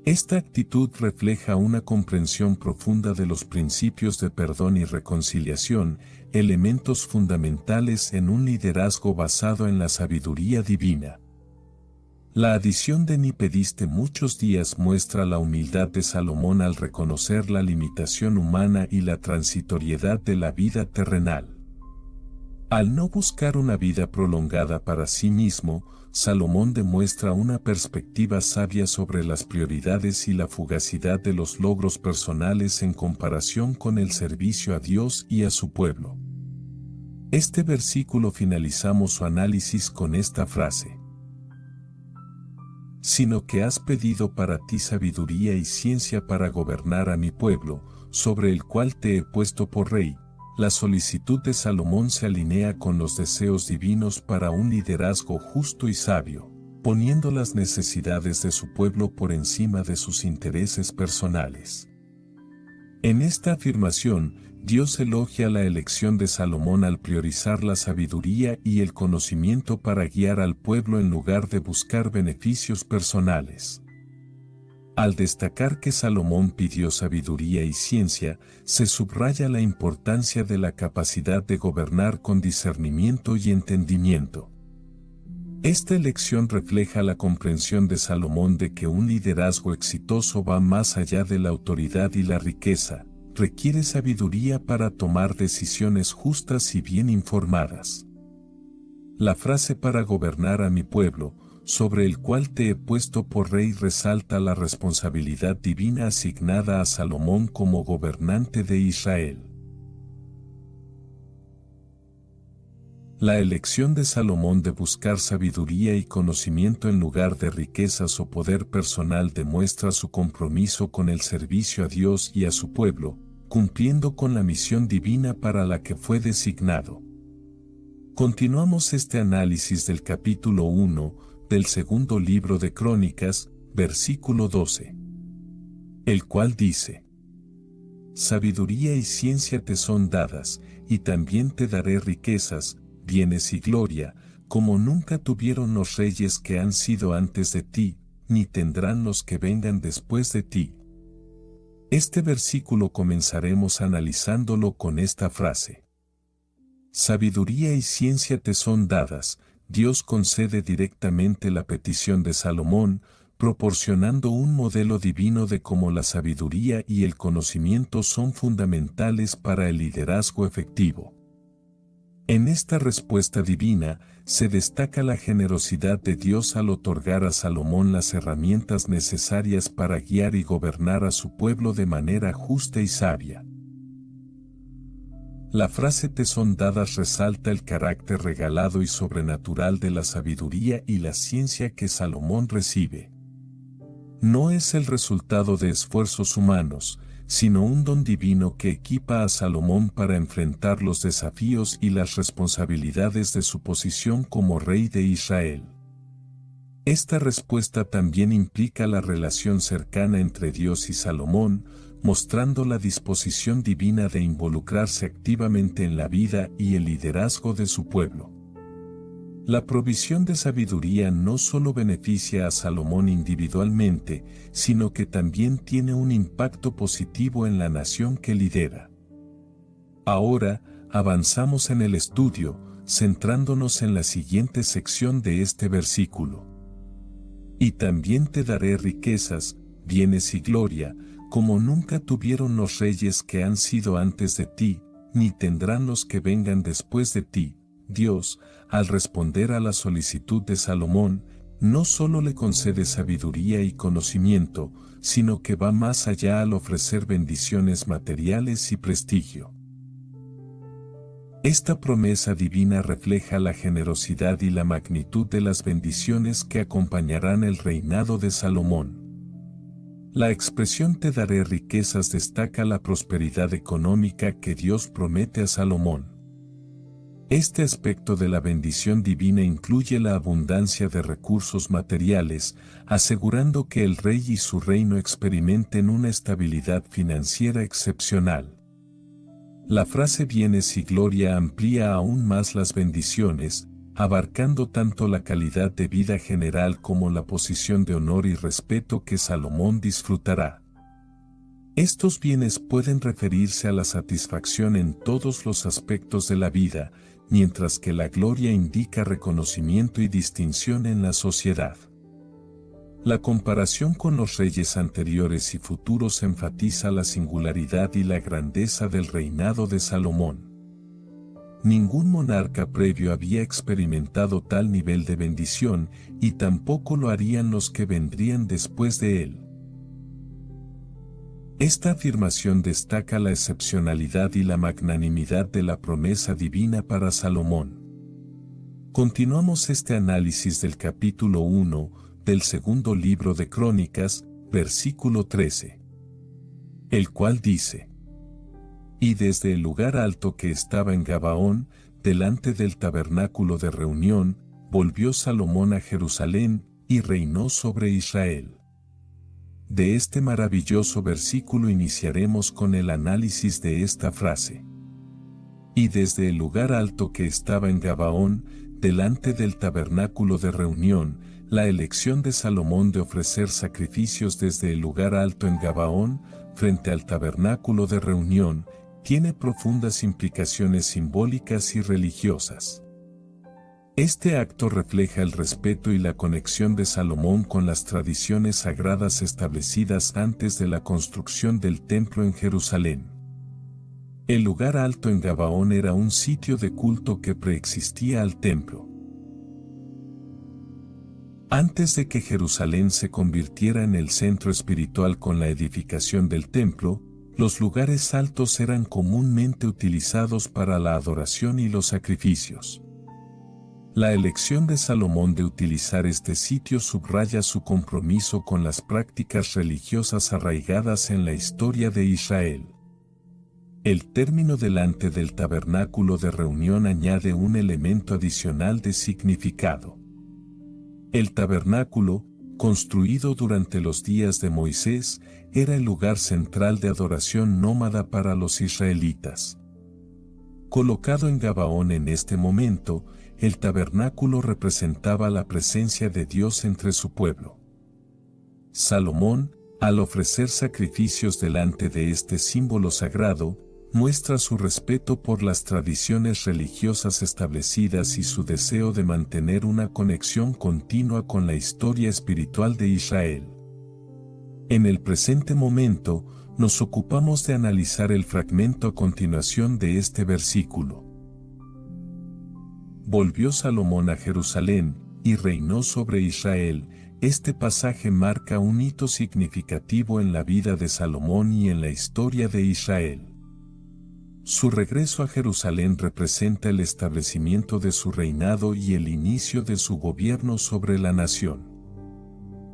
Esta actitud refleja una comprensión profunda de los principios de perdón y reconciliación, elementos fundamentales en un liderazgo basado en la sabiduría divina. La adición de "ni pediste muchos días" muestra la humildad de Salomón al reconocer la limitación humana y la transitoriedad de la vida terrenal. Al no buscar una vida prolongada para sí mismo, Salomón demuestra una perspectiva sabia sobre las prioridades y la fugacidad de los logros personales en comparación con el servicio a Dios y a su pueblo. Este versículo finalizamos su análisis con esta frase: sino que has pedido para ti sabiduría y ciencia para gobernar a mi pueblo, sobre el cual te he puesto por rey. La solicitud de Salomón se alinea con los deseos divinos para un liderazgo justo y sabio, poniendo las necesidades de su pueblo por encima de sus intereses personales. En esta afirmación, Dios elogia la elección de Salomón al priorizar la sabiduría y el conocimiento para guiar al pueblo en lugar de buscar beneficios personales. Al destacar que Salomón pidió sabiduría y ciencia, se subraya la importancia de la capacidad de gobernar con discernimiento y entendimiento. Esta elección refleja la comprensión de Salomón de que un liderazgo exitoso va más allá de la autoridad y la riqueza, requiere sabiduría para tomar decisiones justas y bien informadas. La frase "para gobernar a mi pueblo", sobre el cual te he puesto por rey, resalta la responsabilidad divina asignada a Salomón como gobernante de Israel. La elección de Salomón de buscar sabiduría y conocimiento en lugar de riquezas o poder personal demuestra su compromiso con el servicio a Dios y a su pueblo, cumpliendo con la misión divina para la que fue designado. Continuamos este análisis del capítulo 1 del segundo libro de Crónicas, versículo 12, el cual dice: sabiduría y ciencia te son dadas, y también te daré riquezas, bienes y gloria, como nunca tuvieron los reyes que han sido antes de ti, ni tendrán los que vengan después de ti. Este versículo comenzaremos analizándolo con esta frase: sabiduría y ciencia te son dadas. Dios concede directamente la petición de Salomón, proporcionando un modelo divino de cómo la sabiduría y el conocimiento son fundamentales para el liderazgo efectivo. En esta respuesta divina, se destaca la generosidad de Dios al otorgar a Salomón las herramientas necesarias para guiar y gobernar a su pueblo de manera justa y sabia. La frase "te son dadas" resalta el carácter regalado y sobrenatural de la sabiduría y la ciencia que Salomón recibe. No es el resultado de esfuerzos humanos, sino un don divino que equipa a Salomón para enfrentar los desafíos y las responsabilidades de su posición como rey de Israel. Esta respuesta también implica la relación cercana entre Dios y Salomón, mostrando la disposición divina de involucrarse activamente en la vida y el liderazgo de su pueblo. La provisión de sabiduría no solo beneficia a Salomón individualmente, sino que también tiene un impacto positivo en la nación que lidera. Ahora, avanzamos en el estudio, centrándonos en la siguiente sección de este versículo. Y también te daré riquezas, bienes y gloria, como nunca tuvieron los reyes que han sido antes de ti, ni tendrán los que vengan después de ti. Dios, al responder a la solicitud de Salomón, no solo le concede sabiduría y conocimiento, sino que va más allá al ofrecer bendiciones materiales y prestigio. Esta promesa divina refleja la generosidad y la magnitud de las bendiciones que acompañarán el reinado de Salomón. La expresión "te daré riquezas" destaca la prosperidad económica que Dios promete a Salomón. Este aspecto de la bendición divina incluye la abundancia de recursos materiales, asegurando que el rey y su reino experimenten una estabilidad financiera excepcional. La frase "bienes y gloria" amplía aún más las bendiciones, abarcando tanto la calidad de vida general como la posición de honor y respeto que Salomón disfrutará. Estos bienes pueden referirse a la satisfacción en todos los aspectos de la vida, mientras que la gloria indica reconocimiento y distinción en la sociedad. La comparación con los reyes anteriores y futuros enfatiza la singularidad y la grandeza del reinado de Salomón. Ningún monarca previo había experimentado tal nivel de bendición, y tampoco lo harían los que vendrían después de él. Esta afirmación destaca la excepcionalidad y la magnanimidad de la promesa divina para Salomón. Continuamos este análisis del capítulo 1 del segundo libro de Crónicas, versículo 13, el cual dice: Y desde el lugar alto que estaba en Gabaón, delante del tabernáculo de reunión, volvió Salomón a Jerusalén, y reinó sobre Israel. De este maravilloso versículo iniciaremos con el análisis de esta frase. Y desde el lugar alto que estaba en Gabaón, delante del tabernáculo de reunión, la elección de Salomón de ofrecer sacrificios desde el lugar alto en Gabaón, frente al tabernáculo de reunión, tiene profundas implicaciones simbólicas y religiosas. Este acto refleja el respeto y la conexión de Salomón con las tradiciones sagradas establecidas antes de la construcción del templo en Jerusalén. El lugar alto en Gabaón era un sitio de culto que preexistía al templo. Antes de que Jerusalén se convirtiera en el centro espiritual con la edificación del templo, los lugares altos eran comúnmente utilizados para la adoración y los sacrificios. La elección de Salomón de utilizar este sitio subraya su compromiso con las prácticas religiosas arraigadas en la historia de Israel. El término delante del tabernáculo de reunión añade un elemento adicional de significado. El tabernáculo, construido durante los días de Moisés, era el lugar central de adoración nómada para los israelitas. Colocado en Gabaón en este momento, el tabernáculo representaba la presencia de Dios entre su pueblo. Salomón, al ofrecer sacrificios delante de este símbolo sagrado, muestra su respeto por las tradiciones religiosas establecidas y su deseo de mantener una conexión continua con la historia espiritual de Israel. En el presente momento, nos ocupamos de analizar el fragmento a continuación de este versículo. Volvió Salomón a Jerusalén, y reinó sobre Israel. Este pasaje marca un hito significativo en la vida de Salomón y en la historia de Israel. Su regreso a Jerusalén representa el establecimiento de su reinado y el inicio de su gobierno sobre la nación.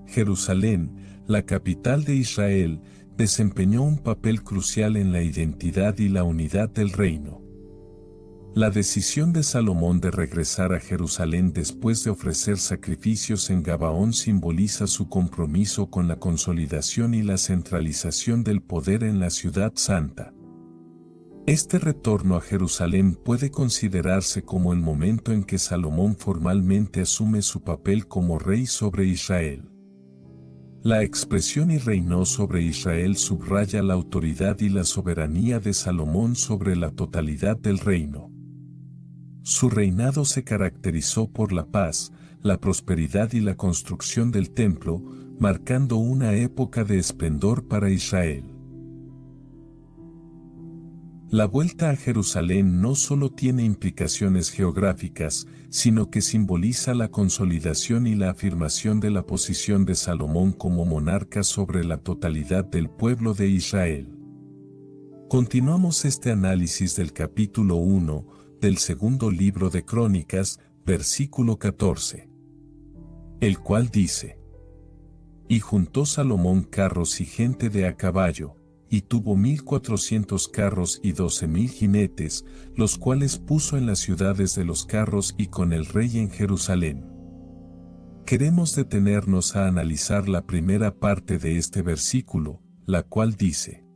Jerusalén, la capital de Israel, desempeñó un papel crucial en la identidad y la unidad del reino. La decisión de Salomón de regresar a Jerusalén después de ofrecer sacrificios en Gabaón simboliza su compromiso con la consolidación y la centralización del poder en la ciudad santa. Este retorno a Jerusalén puede considerarse como el momento en que Salomón formalmente asume su papel como rey sobre Israel. La expresión "y reinó sobre Israel" subraya la autoridad y la soberanía de Salomón sobre la totalidad del reino. Su reinado se caracterizó por la paz, la prosperidad y la construcción del templo, marcando una época de esplendor para Israel. La vuelta a Jerusalén no solo tiene implicaciones geográficas, sino que simboliza la consolidación y la afirmación de la posición de Salomón como monarca sobre la totalidad del pueblo de Israel. Continuamos este análisis del capítulo 1 del segundo libro de Crónicas, versículo 14, el cual dice: Y juntó Salomón carros y gente de a caballo, y tuvo 1,400 carros y 12,000 jinetes, los cuales puso en las ciudades de los carros y con el rey en Jerusalén. Queremos detenernos a analizar la primera parte de este versículo, la cual dice: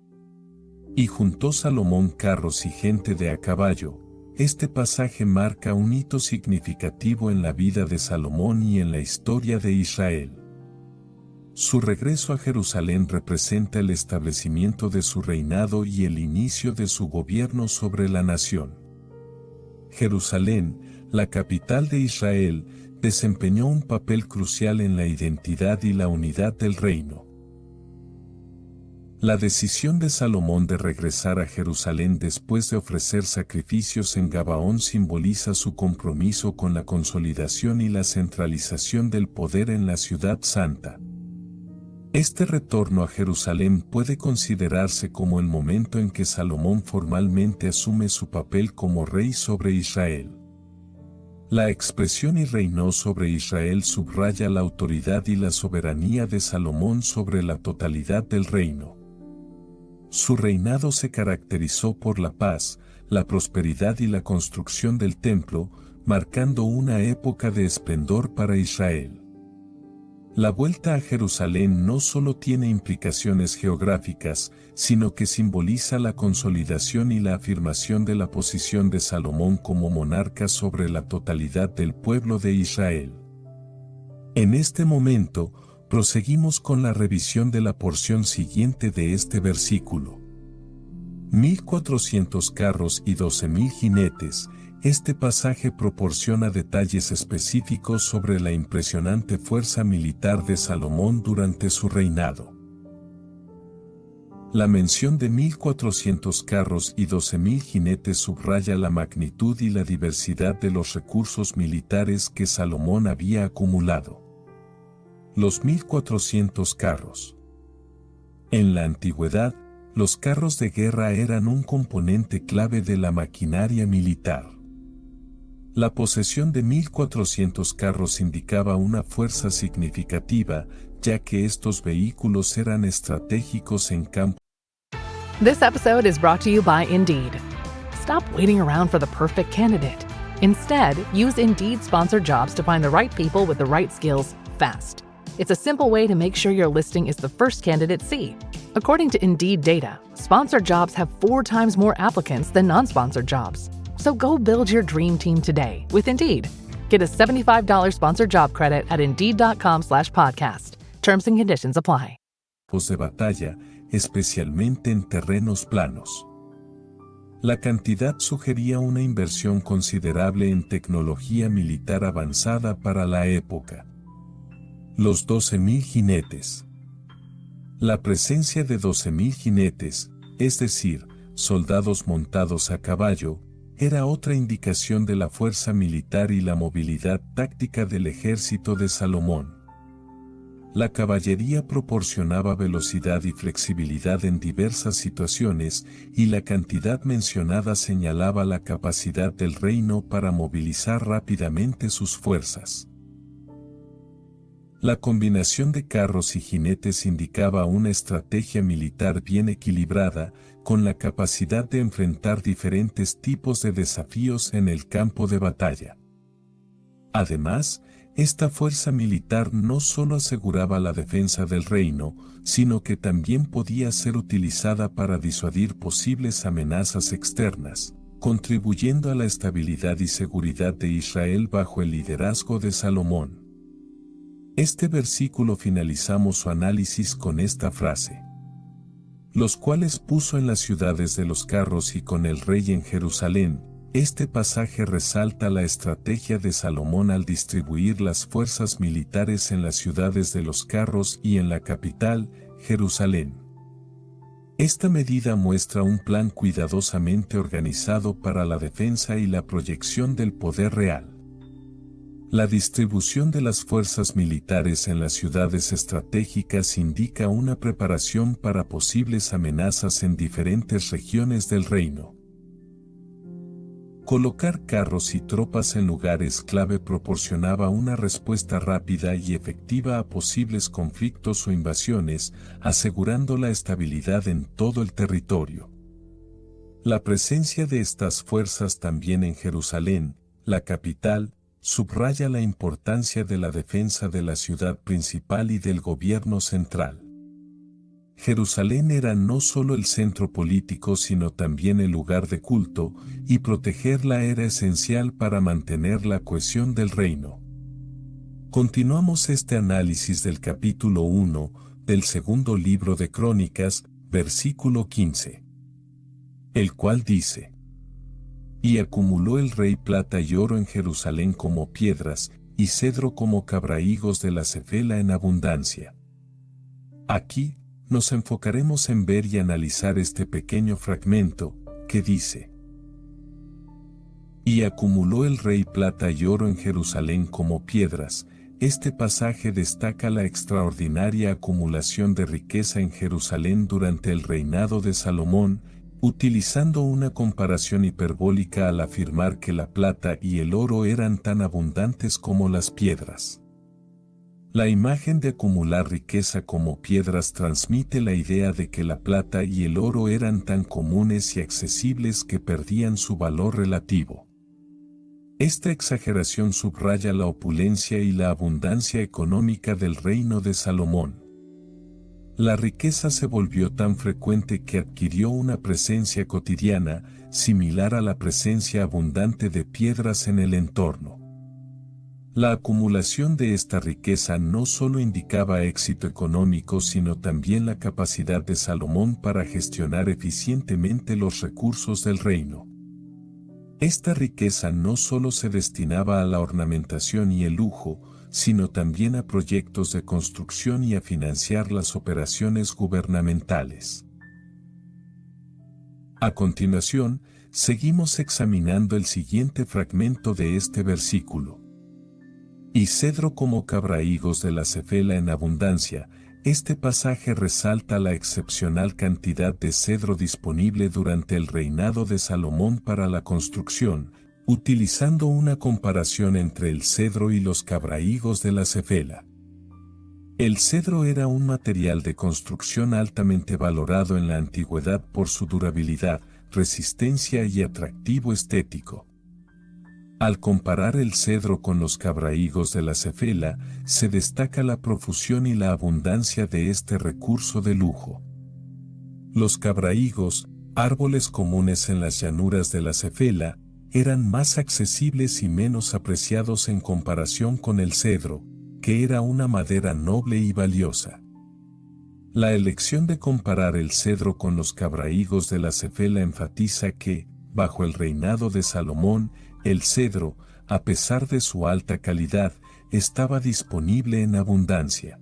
Y juntó Salomón carros y gente de a caballo, este pasaje marca un hito significativo en la vida de Salomón y en la historia de Israel. Su regreso a Jerusalén representa el establecimiento de su reinado y el inicio de su gobierno sobre la nación. Jerusalén, la capital de Israel, desempeñó un papel crucial en la identidad y la unidad del reino. La decisión de Salomón de regresar a Jerusalén después de ofrecer sacrificios en Gabaón simboliza su compromiso con la consolidación y la centralización del poder en la ciudad santa. Este retorno a Jerusalén puede considerarse como el momento en que Salomón formalmente asume su papel como rey sobre Israel. La expresión "y reinó sobre Israel" subraya la autoridad y la soberanía de Salomón sobre la totalidad del reino. Su reinado se caracterizó por la paz, la prosperidad y la construcción del templo, marcando una época de esplendor para Israel. La vuelta a Jerusalén no solo tiene implicaciones geográficas, sino que simboliza la consolidación y la afirmación de la posición de Salomón como monarca sobre la totalidad del pueblo de Israel. En este momento, proseguimos con la revisión de la porción siguiente de este versículo. 1.400 carros y 12.000 jinetes. Este pasaje proporciona detalles específicos sobre la impresionante fuerza militar de Salomón durante su reinado. La mención de 1.400 carros y 12.000 jinetes subraya la magnitud y la diversidad de los recursos militares que Salomón había acumulado. Los 1.400 carros. En la antigüedad, los carros de guerra eran un componente clave de la maquinaria militar. La posesión de 1.400 carros indicaba una fuerza significativa, ya que estos vehículos eran estratégicos en campo. This episode is brought to you by Indeed. Stop waiting around for the perfect candidate. Instead, use Indeed sponsored jobs to find the right people with the right skills fast. It's a simple way to make sure your listing is the first candidates see. According to Indeed data, sponsored jobs have 4 times more applicants than non-sponsored jobs. So go build your dream team today with Indeed. Get a $75 sponsored job credit at Indeed.com/podcast. Terms and conditions apply. De batalla, especialmente en terrenos planos. La cantidad sugería una inversión considerable en tecnología militar avanzada para la época. Los 12.000 jinetes. La presencia de 12.000 jinetes, es decir, soldados montados a caballo, era otra indicación de la fuerza militar y la movilidad táctica del ejército de Salomón. La caballería proporcionaba velocidad y flexibilidad en diversas situaciones, y la cantidad mencionada señalaba la capacidad del reino para movilizar rápidamente sus fuerzas. La combinación de carros y jinetes indicaba una estrategia militar bien equilibrada, con la capacidad de enfrentar diferentes tipos de desafíos en el campo de batalla. Además, esta fuerza militar no solo aseguraba la defensa del reino, sino que también podía ser utilizada para disuadir posibles amenazas externas, contribuyendo a la estabilidad y seguridad de Israel bajo el liderazgo de Salomón. Este versículo finalizamos su análisis con esta frase: los cuales puso en las ciudades de los carros y con el rey en Jerusalén. Este pasaje resalta la estrategia de Salomón al distribuir las fuerzas militares en las ciudades de los carros y en la capital, Jerusalén. Esta medida muestra un plan cuidadosamente organizado para la defensa y la proyección del poder real. La distribución de las fuerzas militares en las ciudades estratégicas indica una preparación para posibles amenazas en diferentes regiones del reino. Colocar carros y tropas en lugares clave proporcionaba una respuesta rápida y efectiva a posibles conflictos o invasiones, asegurando la estabilidad en todo el territorio. La presencia de estas fuerzas también en Jerusalén, la capital, subraya la importancia de la defensa de la ciudad principal y del gobierno central. Jerusalén era no solo el centro político sino también el lugar de culto, y protegerla era esencial para mantener la cohesión del reino. Continuamos este análisis del capítulo 1 del segundo libro de Crónicas, versículo 15, el cual dice: Y acumuló el rey plata y oro en Jerusalén como piedras, y cedro como cabrahigos de la cefela en abundancia. Aquí, nos enfocaremos en ver y analizar este pequeño fragmento, que dice: Y acumuló el rey plata y oro en Jerusalén como piedras. Este pasaje destaca la extraordinaria acumulación de riqueza en Jerusalén durante el reinado de Salomón, utilizando una comparación hiperbólica al afirmar que la plata y el oro eran tan abundantes como las piedras. La imagen de acumular riqueza como piedras transmite la idea de que la plata y el oro eran tan comunes y accesibles que perdían su valor relativo. Esta exageración subraya la opulencia y la abundancia económica del reino de Salomón. La riqueza se volvió tan frecuente que adquirió una presencia cotidiana, similar a la presencia abundante de piedras en el entorno. La acumulación de esta riqueza no solo indicaba éxito económico sino también la capacidad de Salomón para gestionar eficientemente los recursos del reino. Esta riqueza no solo se destinaba a la ornamentación y el lujo, sino también a proyectos de construcción y a financiar las operaciones gubernamentales. A continuación, seguimos examinando el siguiente fragmento de este versículo. Y cedro como cabrahigos de la cefela en abundancia. Este pasaje resalta la excepcional cantidad de cedro disponible durante el reinado de Salomón para la construcción, utilizando una comparación entre el cedro y los cabrahigos de la cefela. El cedro era un material de construcción altamente valorado en la antigüedad por su durabilidad, resistencia y atractivo estético. Al comparar el cedro con los cabrahigos de la cefela, se destaca la profusión y la abundancia de este recurso de lujo. Los cabrahigos, árboles comunes en las llanuras de la cefela, eran más accesibles y menos apreciados en comparación con el cedro, que era una madera noble y valiosa. La elección de comparar el cedro con los cabrahigos de la cefela enfatiza que, bajo el reinado de Salomón, el cedro, a pesar de su alta calidad, estaba disponible en abundancia.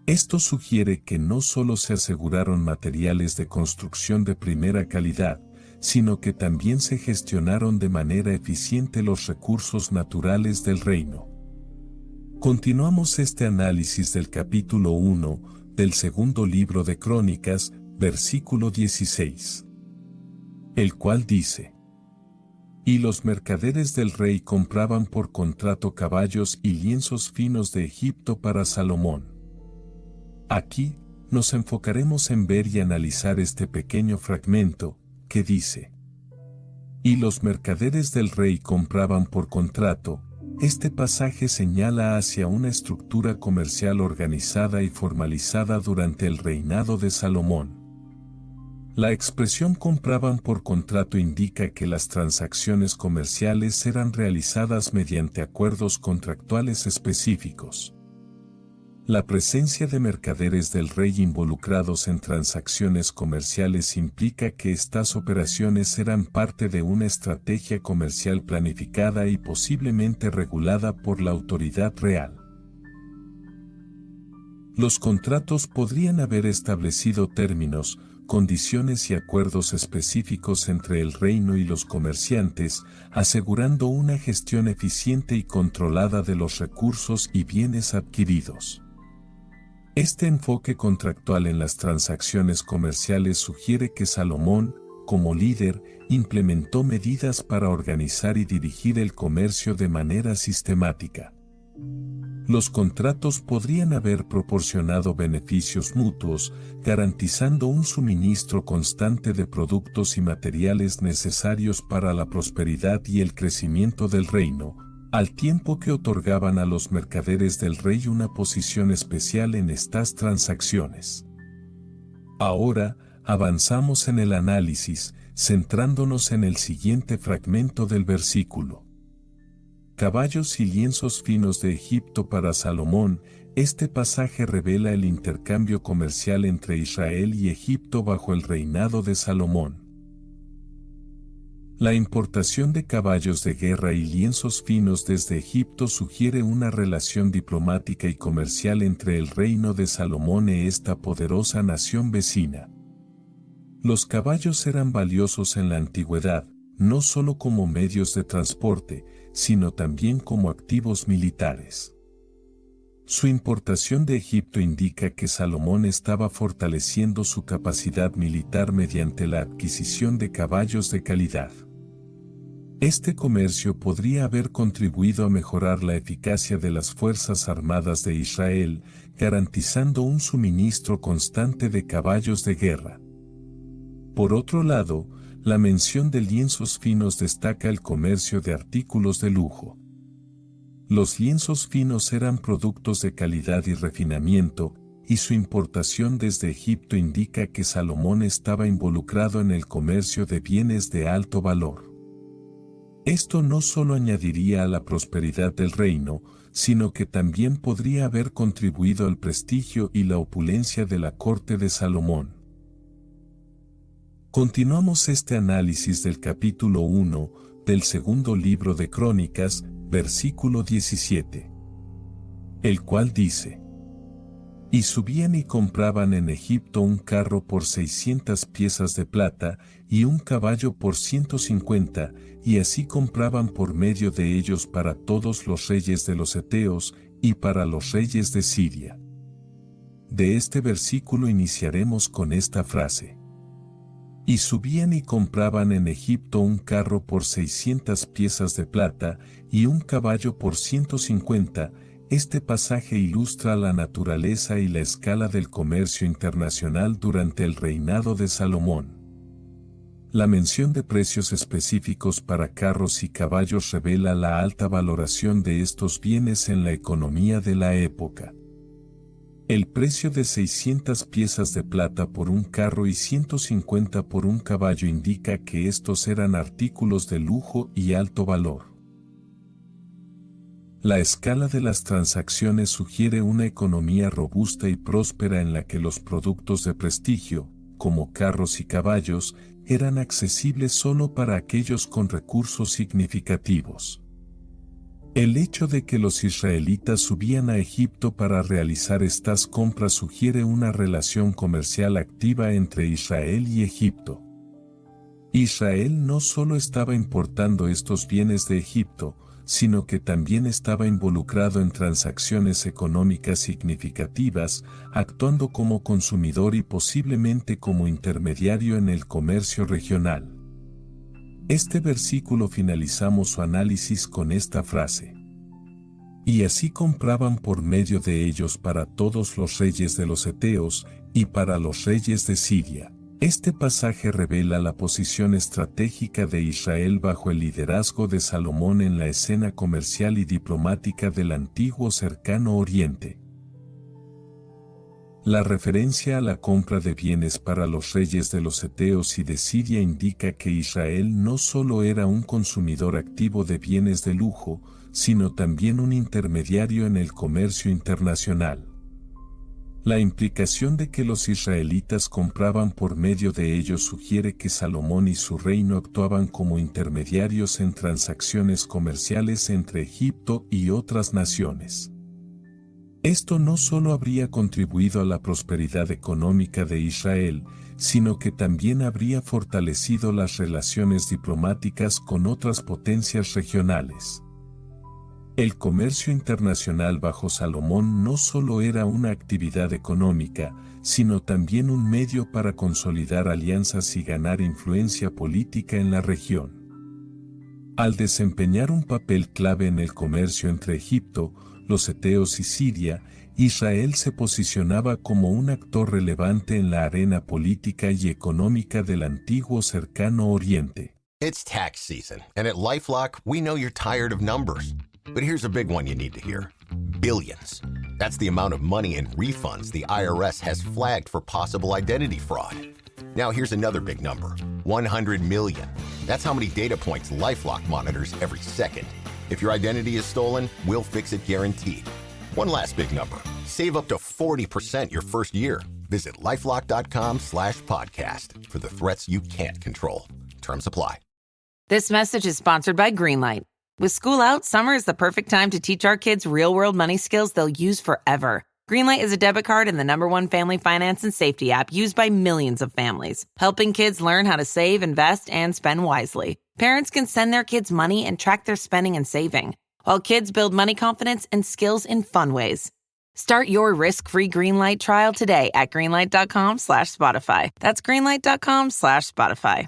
Esto sugiere que no solo se aseguraron materiales de construcción de primera calidad, sino que también se gestionaron de manera eficiente los recursos naturales del reino. Continuamos este análisis del capítulo 1 del segundo libro de Crónicas, versículo 16, el cual dice: Y los mercaderes del rey compraban por contrato caballos y lienzos finos de Egipto para Salomón. Aquí, nos enfocaremos en ver y analizar este pequeño fragmento, que dice: Y los mercaderes del rey compraban por contrato. Este pasaje señala hacia una estructura comercial organizada y formalizada durante el reinado de Salomón. La expresión compraban por contrato indica que las transacciones comerciales eran realizadas mediante acuerdos contractuales específicos. La presencia de mercaderes del rey involucrados en transacciones comerciales implica que estas operaciones eran parte de una estrategia comercial planificada y posiblemente regulada por la autoridad real. Los contratos podrían haber establecido términos, condiciones y acuerdos específicos entre el reino y los comerciantes, asegurando una gestión eficiente y controlada de los recursos y bienes adquiridos. Este enfoque contractual en las transacciones comerciales sugiere que Salomón, como líder, implementó medidas para organizar y dirigir el comercio de manera sistemática. Los contratos podrían haber proporcionado beneficios mutuos, garantizando un suministro constante de productos y materiales necesarios para la prosperidad y el crecimiento del reino, al tiempo que otorgaban a los mercaderes del rey una posición especial en estas transacciones. Ahora, avanzamos en el análisis, centrándonos en el siguiente fragmento del versículo. Caballos y lienzos finos de Egipto para Salomón. Este pasaje revela el intercambio comercial entre Israel y Egipto bajo el reinado de Salomón. La importación de caballos de guerra y lienzos finos desde Egipto sugiere una relación diplomática y comercial entre el reino de Salomón y esta poderosa nación vecina. Los caballos eran valiosos en la antigüedad, no solo como medios de transporte, sino también como activos militares. Su importación de Egipto indica que Salomón estaba fortaleciendo su capacidad militar mediante la adquisición de caballos de calidad. Este comercio podría haber contribuido a mejorar la eficacia de las Fuerzas Armadas de Israel, garantizando un suministro constante de caballos de guerra. Por otro lado, la mención de lienzos finos destaca el comercio de artículos de lujo. Los lienzos finos eran productos de calidad y refinamiento, y su importación desde Egipto indica que Salomón estaba involucrado en el comercio de bienes de alto valor. Esto no solo añadiría a la prosperidad del reino, sino que también podría haber contribuido al prestigio y la opulencia de la corte de Salomón. Continuamos este análisis del capítulo 1 del segundo libro de Crónicas, versículo 17, el cual dice: Y subían y compraban en Egipto un carro por 600 piezas de plata y un caballo por 150, y así compraban por medio de ellos para todos los reyes de los heteos y para los reyes de Siria. De este versículo iniciaremos con esta frase. Y subían y compraban en Egipto un carro por 600 piezas de plata y un caballo por 150. Este pasaje ilustra la naturaleza y la escala del comercio internacional durante el reinado de Salomón. La mención de precios específicos para carros y caballos revela la alta valoración de estos bienes en la economía de la época. El precio de 600 piezas de plata por un carro y 150 por un caballo indica que estos eran artículos de lujo y alto valor. La escala de las transacciones sugiere una economía robusta y próspera en la que los productos de prestigio, como carros y caballos, eran accesibles solo para aquellos con recursos significativos. El hecho de que los israelitas subían a Egipto para realizar estas compras sugiere una relación comercial activa entre Israel y Egipto. Israel no solo estaba importando estos bienes de Egipto, sino que también estaba involucrado en transacciones económicas significativas, actuando como consumidor y posiblemente como intermediario en el comercio regional. Este versículo finalizamos su análisis con esta frase. Y así compraban por medio de ellos para todos los reyes de los heteos y para los reyes de Siria. Este pasaje revela la posición estratégica de Israel bajo el liderazgo de Salomón en la escena comercial y diplomática del antiguo Cercano Oriente. La referencia a la compra de bienes para los reyes de los heteos y de Siria indica que Israel no solo era un consumidor activo de bienes de lujo, sino también un intermediario en el comercio internacional. La implicación de que los israelitas compraban por medio de ellos sugiere que Salomón y su reino actuaban como intermediarios en transacciones comerciales entre Egipto y otras naciones. Esto no solo habría contribuido a la prosperidad económica de Israel, sino que también habría fortalecido las relaciones diplomáticas con otras potencias regionales. El comercio internacional bajo Salomón no solo era una actividad económica, sino también un medio para consolidar alianzas y ganar influencia política en la región. Al desempeñar un papel clave en el comercio entre Egipto, los heteos y Siria, Israel se posicionaba como un actor relevante en la arena política y económica del antiguo Cercano Oriente. It's tax season, and at LifeLock, we know you're tired of numbers. But here's a big one you need to hear. Billions. That's the amount of money in refunds the IRS has flagged for possible identity fraud. Now here's another big number. 100 million. That's how many data points LifeLock monitors every second. If your identity is stolen, we'll fix it guaranteed. One last big number. Save up to 40% your first year. Visit LifeLock.com/podcast for the threats you can't control. Terms apply. This message is sponsored by Greenlight. With school out, summer is the perfect time to teach our kids real-world money skills they'll use forever. Greenlight is a debit card and the #1 family finance and safety app used by millions of families, helping kids learn how to save, invest, and spend wisely. Parents can send their kids money and track their spending and saving, while kids build money confidence and skills in fun ways. Start your risk-free Greenlight trial today at greenlight.com/Spotify. That's greenlight.com/Spotify.